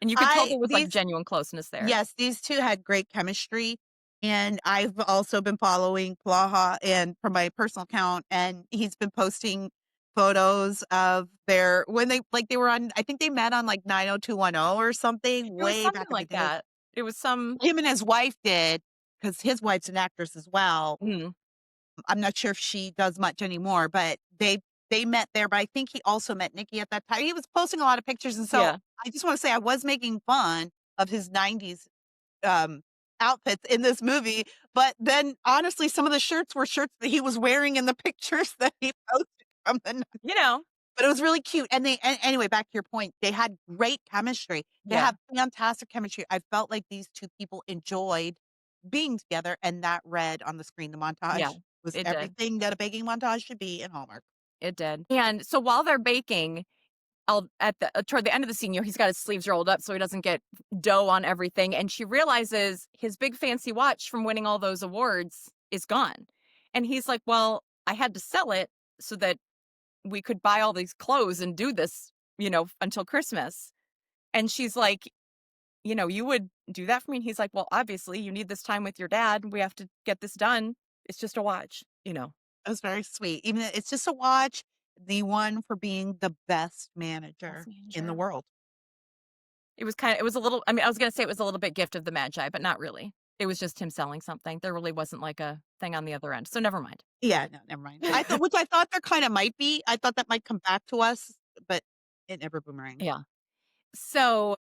and you could tell I there was, like, these genuine closeness there. Yes, these 2 had great chemistry, and I've also been following Polaha and from my personal account, and he's been posting photos of their when they were on I think they met on, like, 90210 or something It was way something back in the like day. that. It was some Him and his wife did, because his wife's an actress as well. mm, I'm not sure if she does much anymore, but they met there, but I think he also met Nikki at that time. He was posting a lot of pictures, and so yeah, I just wanna say I was making fun of his '90s, um, outfits in this movie, but then, honestly, some of the shirts were shirts that he was wearing in the pictures that he posted from the you know? but it was really cute, and anyway, back to your point, they had great chemistry. They Yeah, have fantastic chemistry. I felt like these 2 people enjoyed being together, and that read on the screen. The yeah, montage was it did, everything that a baking montage should be in Hallmark. it did, and so while they're baking, I'll at the toward the end of the scene, he's got his sleeves rolled up so he doesn't get dough on everything, and she realizes his big fancy watch from winning all those awards is gone, and he's like, "Well, I had to sell it so that we could buy all these clothes and do this, until Christmas," and she's like, "You would do that for me?" And he's like, "Well, obviously, you need this time with your dad. We have to get this done. It's just a watch." It was very sweet. Even it's just a watch, the one for being the best Best manager in the manager. world. It was a little I mean, I was gonna say it was a little bit gift of the magi, but not really. It was just him selling something. There really wasn't, like, a thing on the other end, so never mind. Yeah, no, never mind. I thought there kinda might be. I thought that might come back to us, but it never boomeranged. Yeah. So,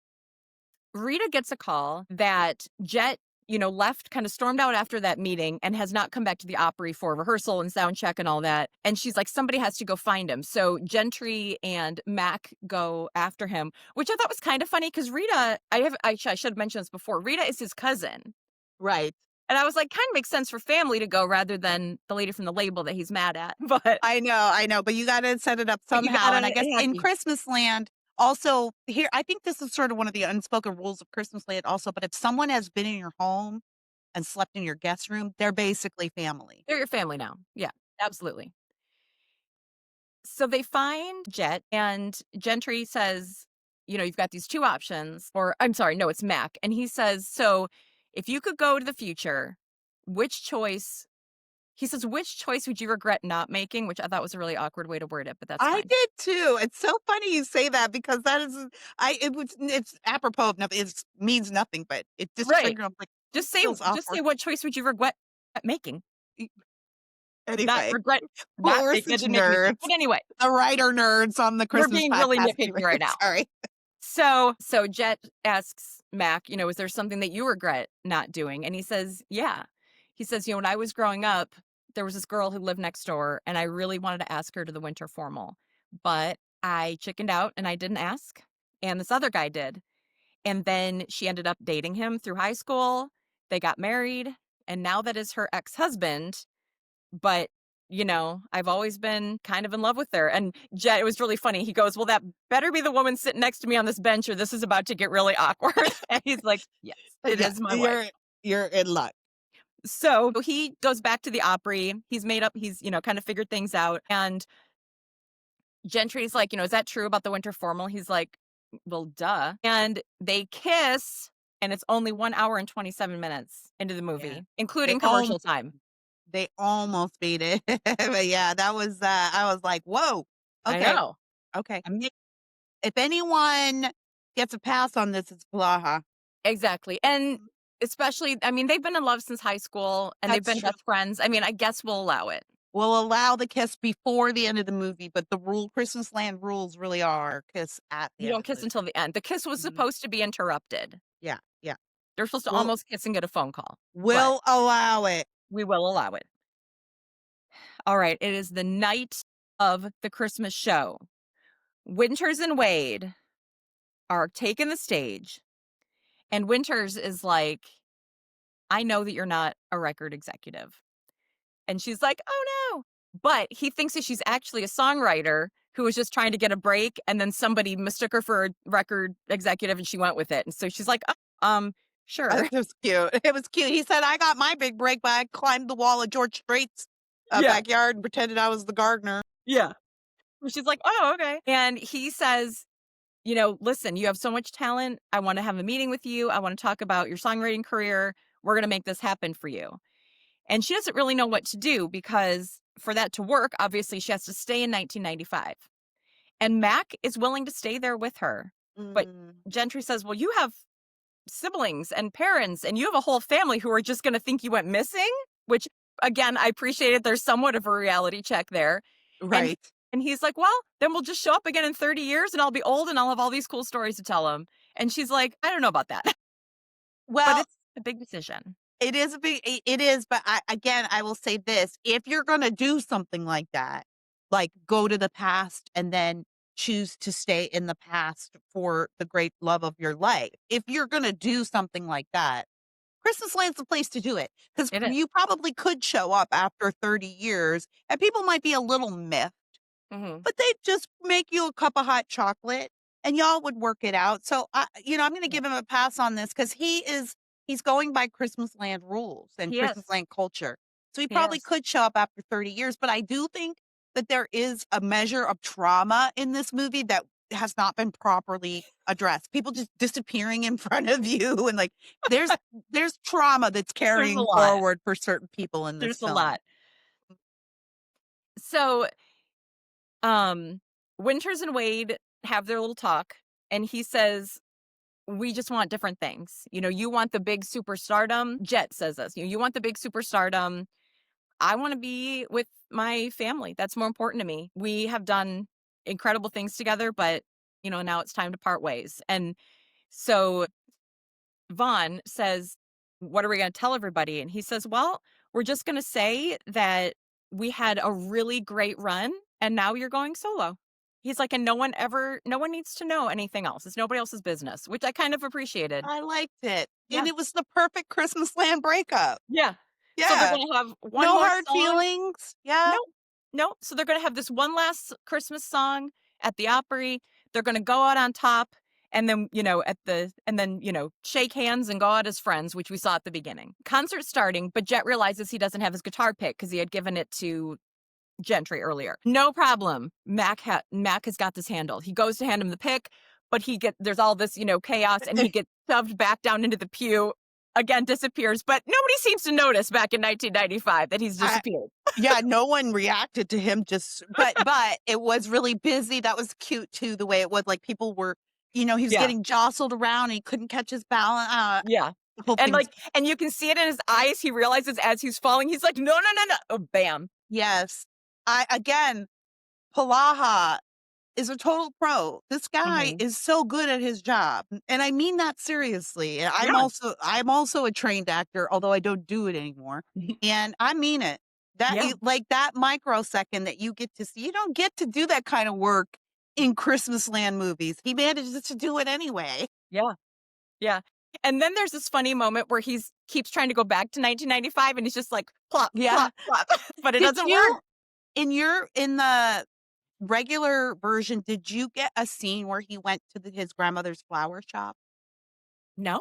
Rita gets a call that Jet, left kinda stormed out after that meeting and has not come back to the Opry for rehearsal and sound check and all that, and she's like, "Somebody has to go find him." So, Gentry and Mac go after him, which I thought was kinda funny because Rita I should have mentioned this before, Rita is his cousin. Right. And I was like, "Kinda makes sense for family to go rather than the lady from the label that he's mad at." I know, but you gotta set it up But you somehow, gotta and I guess it has to in be Christmasland, also here I think this is sort of one of the unspoken rules of Christmasland also, but if someone has been in your home and slept in your guest room, they're basically family. they're your family now. Yeah, absolutely. So they find Jet, and Gentry says, "You've got these 2 options," or I'm sorry, no, it's Mac, and he says, "So, if you could go to the future, which choice" he says, "Which choice would you regret not making?" Which I thought was a really awkward way to word it, but that's I fine. did too. It's so funny you say that because that is it's apropos of nothing. It means nothing, but it just Right. triggered. I'm like, Just say feels just say awkward. what choice would you regret making? Not Anyway, regret not we're making. That such didn't make any sense. nerds. But anyway, The writer nerds on the we're Christmas being really podcast. nitpicky right now. Sorry. So Jet asks Mac, "Is there something that you regret not doing?" And he says, "Yeah." He says, "When I was growing up, there was this girl who lived next door, and I really wanted to ask her to the winter formal, but I chickened out and I didn't ask, and this other guy did. And then she ended up dating him through high school. They got married, and now that is her ex-husband. But, I've always been kind of in love with her. And Jet, it was really funny. He goes, "Well, that better be the woman sitting next to me on this bench, or this is about to get really awkward." And he's like, "Yes, it Yeah, is my wife." you're in luck. So he goes back to the Opry. He's, kind of figured things out. And Gentry's like, "Is that true about the winter formal?" He's like, "Well, duh." And they kiss, and it's only 1 hour and 27 minutes into the Yeah. movie, They including al commercial time. they almost made it. But yeah, that was, I was like, "Whoa, I okay, know. okay." If anyone gets a pass on this, it's Polaha. Exactly. And especially, I mean, they've been in love since high school and they've That's been true. best friends. I mean, I guess we'll allow it. We'll allow the kiss before the end of the movie, but the Christmasland rules really are kiss at the You end don't of the kiss movie. until the end. The kiss was Mhm. supposed to be interrupted. Yeah, yeah. They're supposed to We'll almost kiss and get a phone call, but we'll allow it. we will allow it. All right. It is the night of the Christmas show. Winters and Wade are taking the stage, and Winters is like, "I know that you're not a record executive." And she's like, "Oh, no." But he thinks that she's actually a songwriter who was just trying to get a break, and then somebody mistook her for a record executive, and she went with it. And so she's like, "Oh, sure." It was cute. It was cute. He said, "I got my big break, but I climbed the wall of George Strait's, Yeah, backyard and pretended I was the gardener." yeah. And she's like, "Oh, okay." And he says, "Listen, you have so much talent. I want to have a meeting with you. I want to talk about your songwriting career. We're going to make this happen for you." And she doesn't really know what to do because for that to work, obviously she has to stay in 1995. And Mac is willing to stay there with her. But Mm, Gentry says, "Well, you have siblings and parents, and you have a whole family who are just going to think you went missing," which, again, I appreciated there's somewhat of a reality check there. And right. and he's like, "Well, then we'll just show up again in 30 years and I'll be old and I'll have all these cool stories to tell them." And she's like, "I don't know about that." But Well, it's a big decision. it is, but I will say this, if you're gonna do something like that, like go to the past and then choose to stay in the past for the great love of your life. If you're gonna do something like that, Christmasland's the place to do it because It is. you probably could show up after 30 years and people might be a little miffed, Mhm. but they'd just make you a cup of hot chocolate and y'all would work it out. So I'm gonna Yeah. give him a pass on this because he's going by Christmasland rules and He is. Christmasland culture. So he He probably is. could show up after 30 years. But I do think that there is a measure of trauma in this movie that has not been properly addressed. People just disappearing in front of you and like there's there's trauma that's There's a carrying lot. forward for certain people in this There's a film. lot. So, um, Winters and Wade have their little talk, and he says, "We just want different things. You want the big superstardom." Jet says this, "You want the big superstardom. I want to be with my family. That's more important to me. We have done incredible things together, but, now it's time to part ways." And so Vaughn says, "What are we going to tell everybody?" And he says, "Well, we're just going to say that we had a really great run and now you're going solo." He's like, "And no one needs to know anything else. It's nobody else's business," which I kind of appreciated. I liked it. Yeah. And it was the perfect Christmasland breakup. Yeah. So they're Yeah. going to have one No more hard song. feelings. Yeah. No, no. So they're going to have this one last Christmas song at the Opry. They're going to go out on top and then, shake hands and go out as friends, which we saw at the beginning. Concert starting, but Jet realizes he doesn't have his guitar pick because he had given it to Gentry earlier. No problem. Mac has got this handled. He goes to hand him the pick, but there's all this, chaos, and he gets shoved back down into the pew. Again, disappears, but nobody seems to notice back in 1995 that he's I disappeared. Yeah, no one reacted to him just but it was really busy. That was cute too, the way it was, like, people were he was Yeah. getting jostled around, and he couldn't catch his balance, Yeah. the whole And thing was and you can see it in his eyes. He realizes as he's falling, he's like, "No, no, no, no." Oh, bam. yes. Again, Polaha is a total pro. This guy Mhm. is so good at his job, and I mean that seriously, and Yeah. I'm also a trained actor, although I don't do it anymore, and I mean it. Yeah. Like, that microsecond that you get to see, you don't get to do that kind of work in Christmasland movies. He manages to do it anyway. Yeah. Yeah. And then there's this funny moment where he's keeps trying to go back to 1995 and he's just like plop, Yeah. plop, plop, but it Did doesn't work. you in the regular version, did you get a scene where he went to his grandmother's flower shop? No.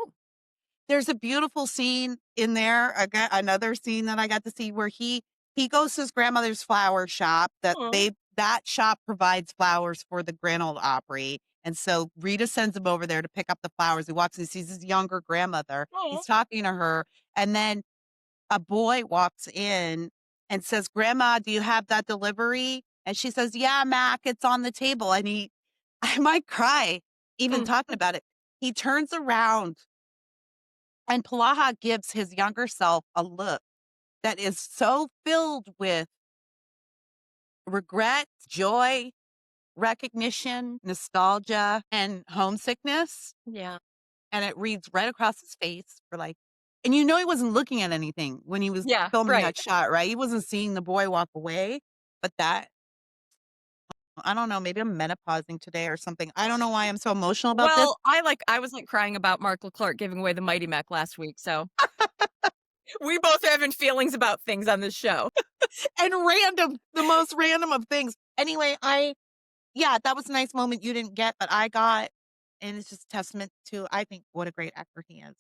There's a beautiful scene in there, another scene that I got to see where he goes to his grandmother's flower shop Aw. that shop provides flowers for the Grand Ole Opry, and so Rita sends him over there to pick up the flowers. He walks and sees his younger grandmother. Aw. He's talking to her, and then a boy walks in and says, "Grandma, do you have that delivery?" And she says, "Yeah, Mac, it's on the table." And I might cry even Mm. talking about it. He turns around and Polaha gives his younger self a look that is so filled with regret, joy, recognition, nostalgia, and homesickness. Yeah. And it reads right across his face for like, and you know, he wasn't looking at anything when he was Yeah. filming Right. that shot, right? He wasn't seeing the boy walk away. But I don't know, maybe I'm menopausing today or something. I don't know why I'm so emotional about this. Well, I was like crying about Mark Leclerc giving away the Mighty Mac last week. So we both are having feelings about things on this show. And the most random of things. Anyway, yeah, that was a nice moment you didn't get, but I got, and it's just testament to, I think, what a great actor he is.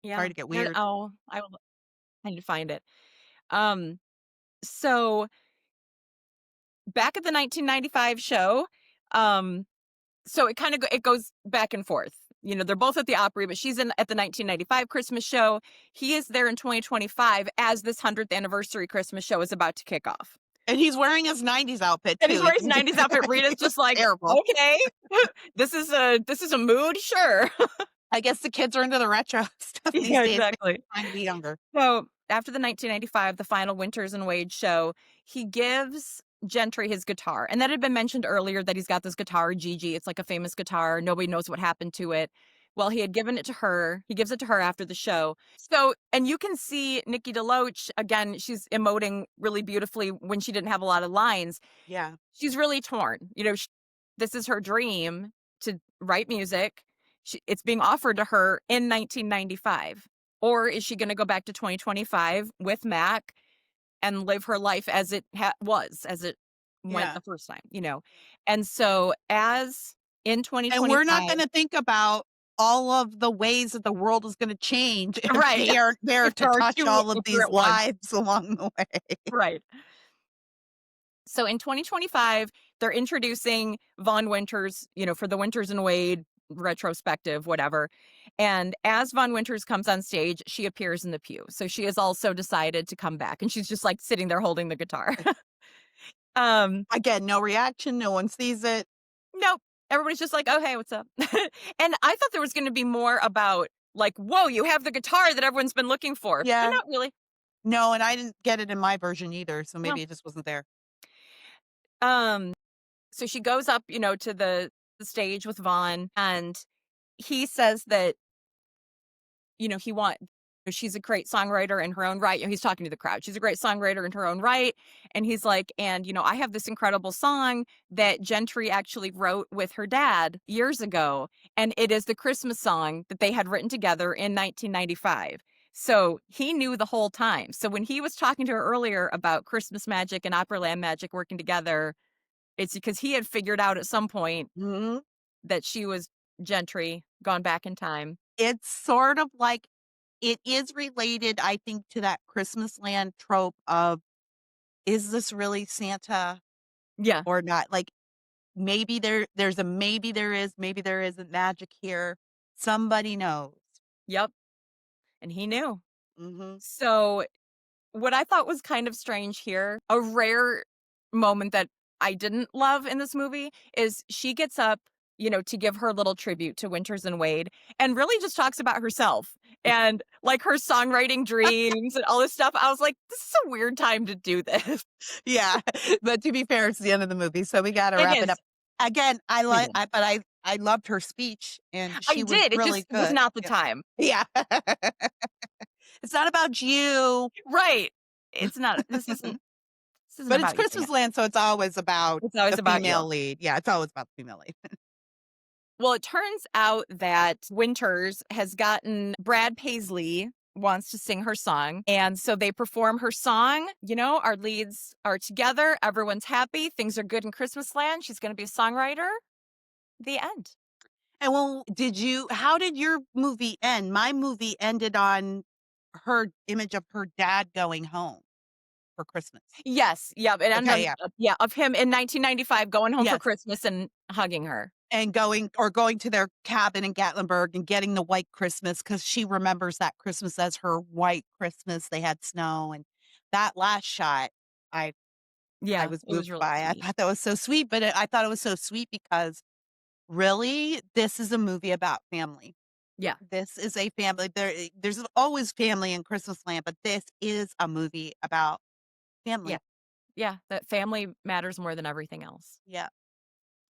Yeah. Sorry to get weird. I need to find it. Um, so back at the 1995 show, um, so it kind of it goes back and forth. You know, they're both at the Opry, but she's in at the 1995 Christmas show. He is there in 2025 as this 100th anniversary Christmas show is about to kick off. And he's wearing his 90s outfit And he's too. wearing his 90s outfit. Rita's He just looks like, terrible. okay, this is a mood, sure. I guess the kids are into the retro stuff these Yeah, days. Maybe exactly. trying to be younger. So after the 1995, the final Winters and Wade show, he gives Gentry his guitar. And that had been mentioned earlier that he's got this guitar, Gigi. It's like a famous guitar. Nobody knows what happened to it. Well, he had given it to her. He gives it to her after the show. So, and you can see Nikki DeLoach, again, she's emoting really beautifully when she didn't have a lot of lines. Yeah. She's really torn. You know, this is her dream to write music. It's being offered to her in 1995. Or is she going to go back to 2025 with Mac and live her life as it as it went Yeah. the first time, you know? And so, as in And we're not 2025, gonna think about all of the ways that the world is gonna change if right? they are there If to there are touch two all of if you're these at once, lives along the way. right? So in 2025, they're introducing Von Winters, you know, for the Winters and Wade retrospective, whatever. And as Von Winters comes on stage, she appears in the pew. So she has also decided to come back and she's just like sitting there holding the guitar. um, Again, no reaction, no one sees it. nope. Everybody's just like, oh, hey, what's up? And I thought there was going to be more about like, whoa, you have the guitar that everyone's been looking for. But Yeah. not really. No, and I didn't get it in my version either, so No. maybe it just wasn't there. Um, so she goes up, you know, to the stage with Vaughn, and he says that, you know, she's a great songwriter in her own right. You know, he's talking to the crowd. She's a great songwriter in her own right. And he's like, and, you know, I have this incredible song that Gentry actually wrote with her dad years ago. And it is the Christmas song that they had written together in 1995. So he knew the whole time. So when he was talking to her earlier about Christmas magic and Opryland magic working together, it's because he had figured out at some point Mhm. that she was Gentry gone back in time. It's sort of like it is related, I think, to that Christmasland trope of, "Is this really Santa Yeah. or not?" Like, there's a maybe there isn't magic here. Somebody knows. Yep. And he knew. Mhm. So, what I thought was kind of strange here, a rare moment that I didn't love in this movie is she gets up, you know, to give her little tribute to Winters and Wade and really just talks about herself and like her songwriting dreams and all this stuff. I was like, this is a weird time to do this. Yeah, but to be fair, it's the end of the movie, so we gotta It wrap it is. up. Again, I We like do. I but I loved her speech, and I she was did. It really just was good. not the Yeah. time. Yeah. It's not about you. Right. It's not. This isn't. This isn't But it's about you, dang it. Christmasland, so it's always about It's always the about you. female lead. Yeah, it's always about the female lead. Well, it turns out that Winters has gotten Brad Paisley wants to sing her song. And so they perform her song. You know, our leads are together. Everyone's happy. Things are good in Christmasland. She's going to be a songwriter. The end. And well, how did your movie end? My movie ended on her image of her dad going home for Christmas. Yes. Yeah. It ended Okay, on, yeah. yeah, of him in 1995 going home for Yes. Christmas and hugging her. And going to their cabin in Gatlinburg and getting the white Christmas because she remembers that Christmas as her white Christmas. They had snow, and that last shot, I I Yeah. was It moved was really by. I sweet. thought that was so sweet, but I thought it was so sweet because really, this is a movie about family. Yeah. This is a family. There's always family in Christmasland, but this is a movie about Yeah. family. Yeah. That family matters more than everything else. Yeah.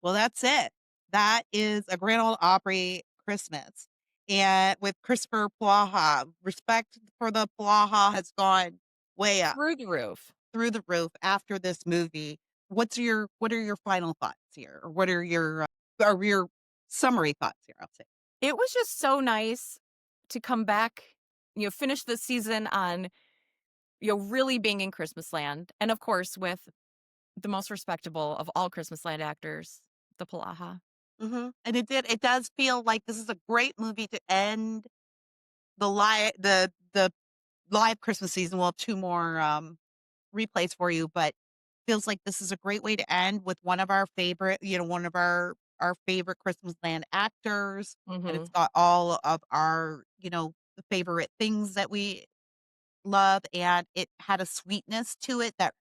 Well, that's it. That is a Grand Ole Opry Christmas. And with Kristoffer Polaha, respect for the Polaha has gone way up Through the roof. through the roof after this movie. What are your final thoughts here? Or what are your summary thoughts here? I'll say. It was just so nice to come back, finish the season on, really being in Christmasland. And of course, with the most respectable of all Christmasland actors, the Polaha. And it does feel like this is a great movie to end the live Christmas season. We'll have 2 more, replays for you, but feels like this is a great way to end with one of our favorite, one of our favorite Christmasland actors, and it's Hmm. got all of our, the favorite things that we love, and it had a sweetness to it that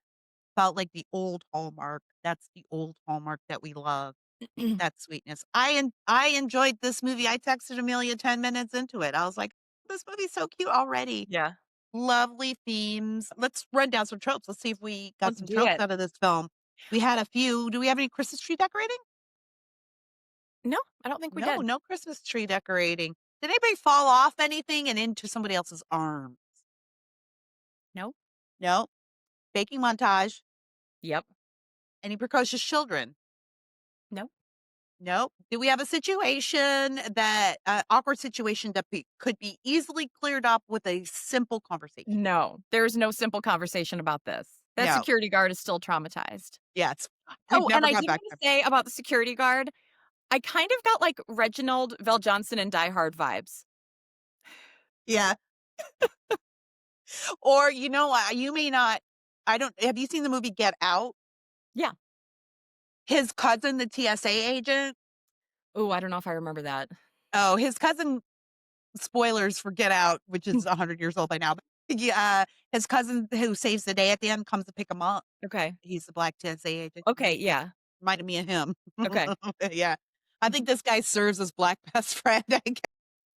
felt like the old Hallmark. That's the old Hallmark that we love. That sweetness. I enjoyed this movie. I texted Amelia 10 minutes into it. I was like, "This movie's so cute already." Yeah. Lovely themes. Let's run down some tropes. Let's see if we got Let's some do tropes it. out of this film. We had a few. Do we have any Christmas tree decorating? No, I don't think we No, did. no Christmas tree decorating. Did anybody fall off anything and into somebody else's arms? No. No. Baking montage. Yep. Any precocious children? No. Nope. Do we have a situation awkward situation that could be easily cleared up with a simple conversation? No. There's no simple conversation about this. That No. security guard is still traumatized. Yes. We've Oh, and never I got did back want there. to say about the security guard, I kind of got like Reginald Vel Johnson and Die Hard vibes. Yeah. Or, you may not I don't have you seen the movie Get Out? Yeah. His cousin, the TSA agent Oh, I don't know if I remember that. his cousin spoilers for Get Out, which is 100 years old by now, but yeah, his cousin who saves the day at the end comes to pick him up. Okay. He's the black TSA agent. Okay, yeah. Reminded me of him. Okay. Yeah. I think this guy serves as black best friend. I guess.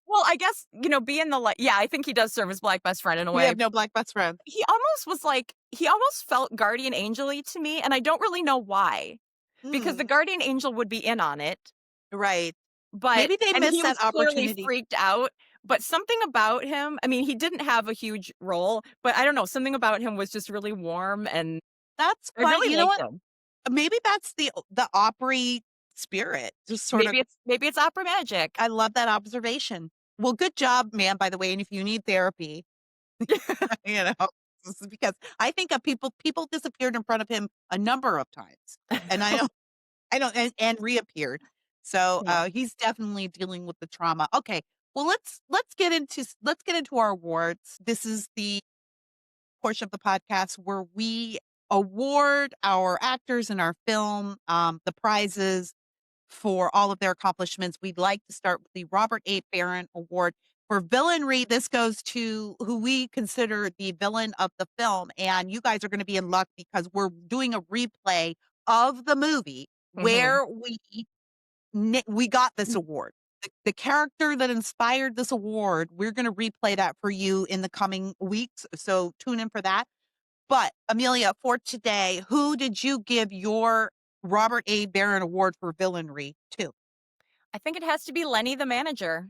Well, I guess, being the yeah, I think he does serve as black best friend in a We way. have no black best friend. He almost felt guardian angel-y to me, and I don't really know why. Because the Mm, guardian angel would be in on it, right. but Maybe they and missed he that was clearly opportunity. freaked out, but something about him, I mean, he didn't have a huge role, but I don't know, something about him was just really warm, and That's I fine. really You know liked what? him. Maybe that's the Opry spirit. Just sort of Maybe it's opera magic. I love that observation. Well, good job, man, by the way, and if you need therapy, you know, this is because I think of people disappeared in front of him a number of times, and I don't and reappeared. So, Yeah. he's definitely dealing with the trauma. Okay, well, let's get into our awards. This is the portion of the podcast where we award our actors in our film, the prizes for all of their accomplishments. We'd like to start with the Robert A. Barron Award for villainry. This goes to who we consider the villain of the film. And you guys are going to be in luck because we're doing a replay of the movie Mhm. where we got this award. The character that inspired this award, we're going to replay that for you in the coming weeks. So tune in for that. But Amelia, for today, who did you give your Robert A. Barron Award for villainry to? I think it has to be Lenny the manager.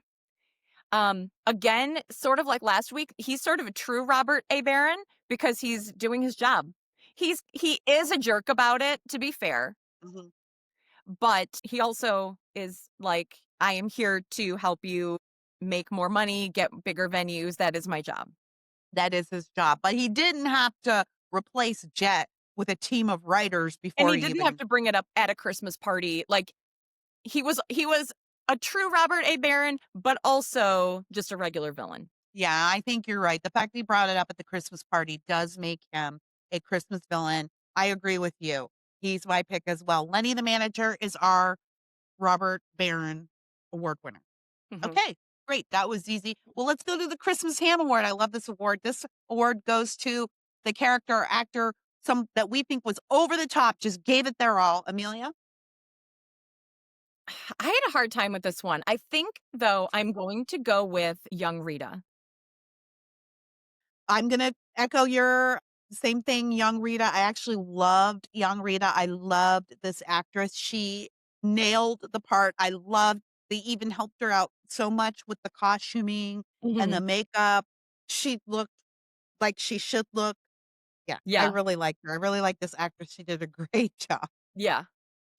Again, sort of like last week, he's sort of a true Robert A. Barron because he's doing his job. he is a jerk about it, to be fair, Mhm. but he also is like, "I am here to help you make more money, get bigger venues, that is my job." That is his job, but he didn't have to replace Jet with a team of writers And before he he didn't have even. to bring it up at a Christmas party, like, he was a true Robert A. Barron, but also just a regular villain. Yeah, I think you're right. The fact that he brought it up at the Christmas party does make him a Christmas villain. I agree with you. He's my pick as well. Lenny the manager is our Robert Barron award winner. Mhm. Okay, great. That was easy. Well, let's go to the Christmas Ham Award. I love this award. This award goes to the character or actor some that we think was over the top, just gave it their all. Amelia? I had a hard time with this one. I think, though, I'm going to go with young Rita. I'm gonna echo your same thing, young Rita. I actually loved young Rita. I loved this actress. She nailed the part. I loved they even helped her out so much with the costuming and the Mhm. makeup. She looked like she should look. Yeah, I Yeah, really liked her. I really like this actress. She did a great job. yeah.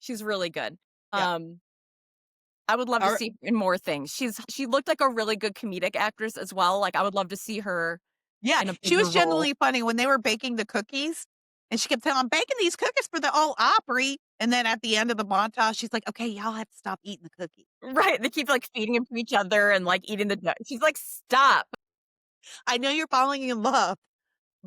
She's really good. Yeah. Um, I would love to Alri see her in more things. She looked like a really good comedic actress as well, like, I would love to see her yeah, in a she bigger was role. genuinely funny when they were baking the cookies, and she kept saying, "I'm baking these cookies for the Ole Opry," and then at the end of the montage, she's like, "Okay, y'all have to stop eating the cookies." Right, they keep, like, feeding them to each other and, like, eating the dough. She's like, "Stop." I know you're falling in love,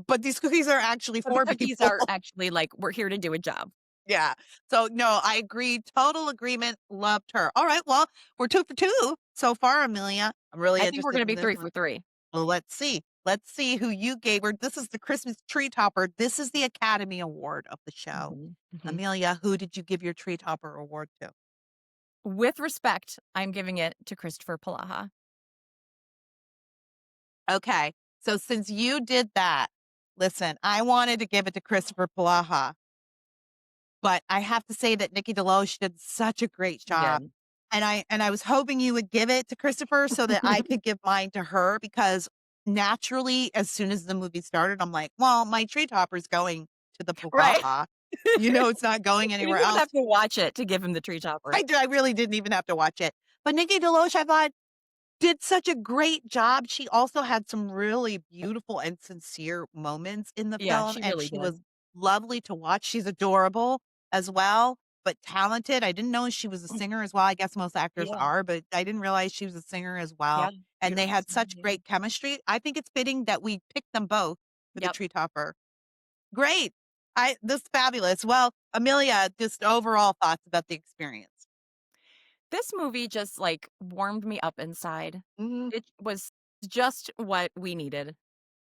but these cookies are actually But the for cookies people. are actually like, "We're here to do a job." Yeah. So, no, I agree. Total agreement. Loved her. All right. Well, we're 2 for 2 so far, Amelia. I'm really I think we're interested gonna in be this 3 one. for 3. Well, let's see. Let's see who you gave her. This is the Christmas tree topper. This is the Academy Award of the show. Mhm, mhm. Amelia, who did you give your tree topper award to? With respect, I'm giving it to Kristoffer Polaha. Okay. So since you did that, listen, I wanted to give it to Kristoffer Polaha, but I have to say that Nikki DeLoach did such a great She job. did. And I was hoping you would give it to Christopher so that I could give mine to her because naturally, as soon as the movie started, I'm like, well, my tree topper's going to the Right. Polaha. It's not going You anywhere didn't even else. have to watch it to give him the tree topper. I really didn't even have to watch it. But Nikki DeLoach, I thought, did such a great job. She also had some really beautiful and sincere moments in the Yeah, film, she and really she was did. lovely to watch. She's adorable as well, but talented. I didn't know she was a Mm, singer as well. I guess most actors yeah, are, but I didn't realize she was a singer as well. yeah, And they beautiful had song, such yeah. great chemistry. I think it's fitting that we picked them both for the Yep. tree topper. Great. This is fabulous. Well, Amelia, just overall thoughts about the experience. This movie just, like, warmed me up inside. Mhm. It was just what we needed.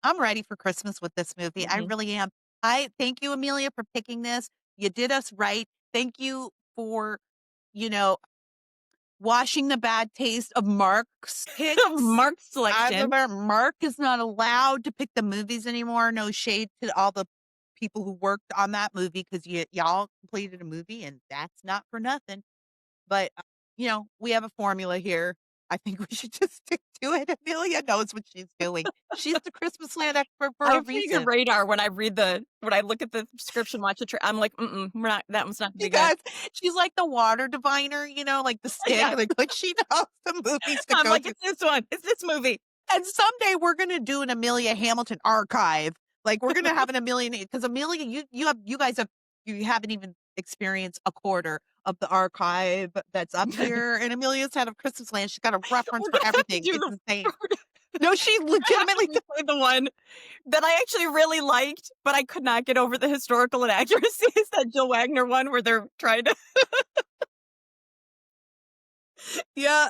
I'm ready for Christmas with this movie. I Mhm. really am. I thank you, Amelia, for picking this. You did us right. Thank you for, you know, washing the bad taste of Mark's picks. Mark's I selection. remember Mark is not allowed to pick the movies anymore. No shade to all the people who worked on that movie because y'all completed a movie and that's not for nothing. But, we have a formula here. I think we should just stick to it. Amelia knows what she's doing. She's the Christmas land expert for I a take a reason. radar when I look at the description, watch the I'm like, "Mm-mm, we're not that one's not gonna She be good." does. She's like the water diviner, like the stick, Yeah. and like she knows the movies to I'm go like, to. "It's this one. It's this movie." And someday we're gonna do an Amelia Hamilton archive. Like we're gonna have an Amelia because Amelia, you guys you haven't even experienced a quarter of the archive that's up here. And Amelia's had of Christmas land. She's got a reference We're for gonna have to everything. do It's the insane. we're gonna No, she we're gonna have to legitimately replay the one that I actually really liked, but I could not get over the historical inaccuracies, that Jill Wagner one where they're trying to yeah.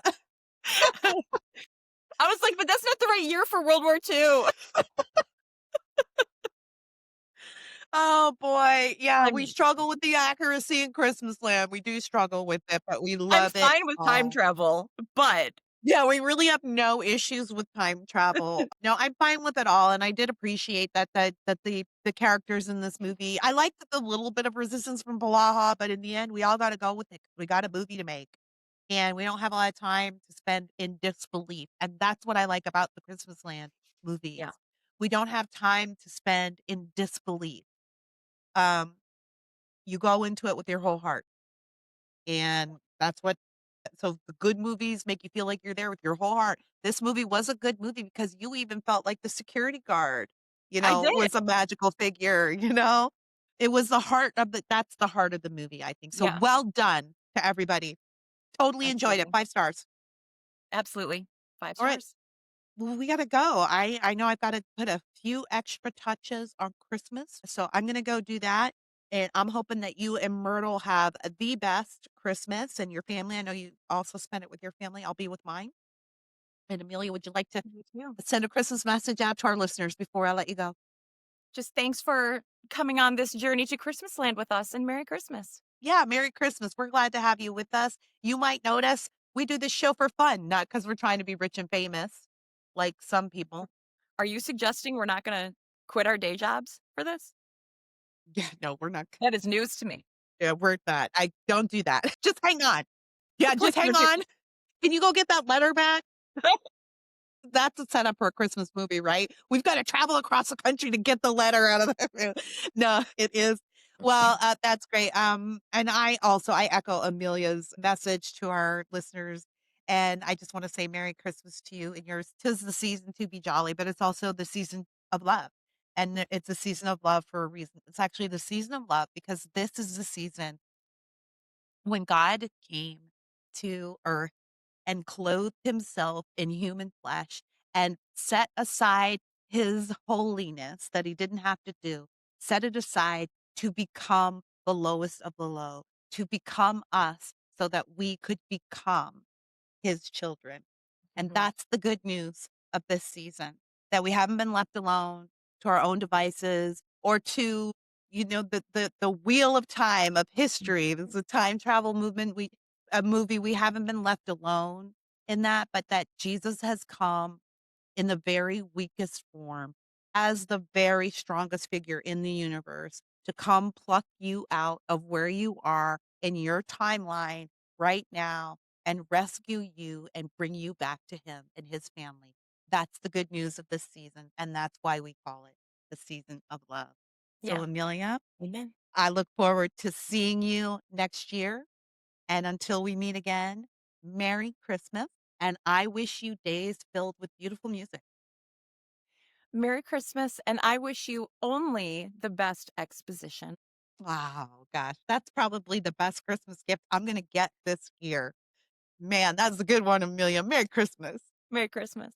I was like, "But that's not the right year for World War II." Oh boy. Yeah, I'm we struggle with the accuracy in Christmas land. We do struggle with it, but we I'm love it fine with time all. travel, but Yeah, we really have no issues with time travel. No, I'm fine with it all, and I did appreciate that the characters in this movie. I liked the little bit of resistance from Palaha, but in the end, we all got to go with it. We got a movie to make, and we don't have a lot of time to spend in disbelief, and that's what I like about the Christmas Land movies. yeah. We don't have time to spend in disbelief. Um, you go into it with your whole heart, and that's what so the good movies make you feel like you're there with your whole heart. This movie was a good movie because you even felt like the security guard, I did. was a magical figure, you know? It was the heart of the that's the heart of the movie, I think. So Yeah, well done to everybody. Totally enjoyed it. absolutely. 5 stars. Absolutely. 5 All right. stars. Well, we gotta go. I know I've gotta put a few extra touches on Christmas, so I'm gonna go do that, and I'm hoping that you and Myrtle have the best Christmas and your family. I know you also spend it with your family. I'll be with mine. And Amelia, would you like to You too. send a Christmas message out to our listeners before I let you go? Just thanks for coming on this journey to Christmasland with us, and Merry Christmas. Yeah, Merry Christmas. We're glad to have you with us. You might notice we do this show for fun, not because we're trying to be rich and famous like some people. Are you suggesting we're not gonna quit our day jobs for this? Yeah, no, we're not. That is news to me. Yeah, we're not. I don't do that. Just hang on. Yeah, Please just hang don't do on. Can you go get that letter back? That's a setup for a Christmas movie, right? We've got to travel across the country to get the letter out of the room. No, it is. Well, that's great. And I echo Amelia's message to our listeners. And I just want to say Merry Christmas to you and yours. 'Tis the season to be jolly, but it's also the season of love. And it's a season of love for a reason. It's actually the season of love because this is the season when God came to earth and clothed himself in human flesh and set aside his holiness that he didn't have to do, set it aside to become the lowest of the low, to become us so that we could become his children. And Mhm. that's the good news of this season, that we haven't been left alone to our own devices or to, the wheel of time of history. There's a time travel movement. A movie, we haven't been left alone in that, but that Jesus has come in the very weakest form as the very strongest figure in the universe to come pluck you out of where you are in your timeline right now and rescue you and bring you back to him and his family. That's the good news of this season. And that's why we call it the season of love. So, Yeah. Amelia, Amen. I look forward to seeing you next year. And until we meet again, Merry Christmas. And I wish you days filled with beautiful music. Merry Christmas, and I wish you only the best exposition. Wow, gosh, that's probably the best Christmas gift I'm gonna get this year. Man, that's a good one, Amelia. Merry Christmas. Merry Christmas.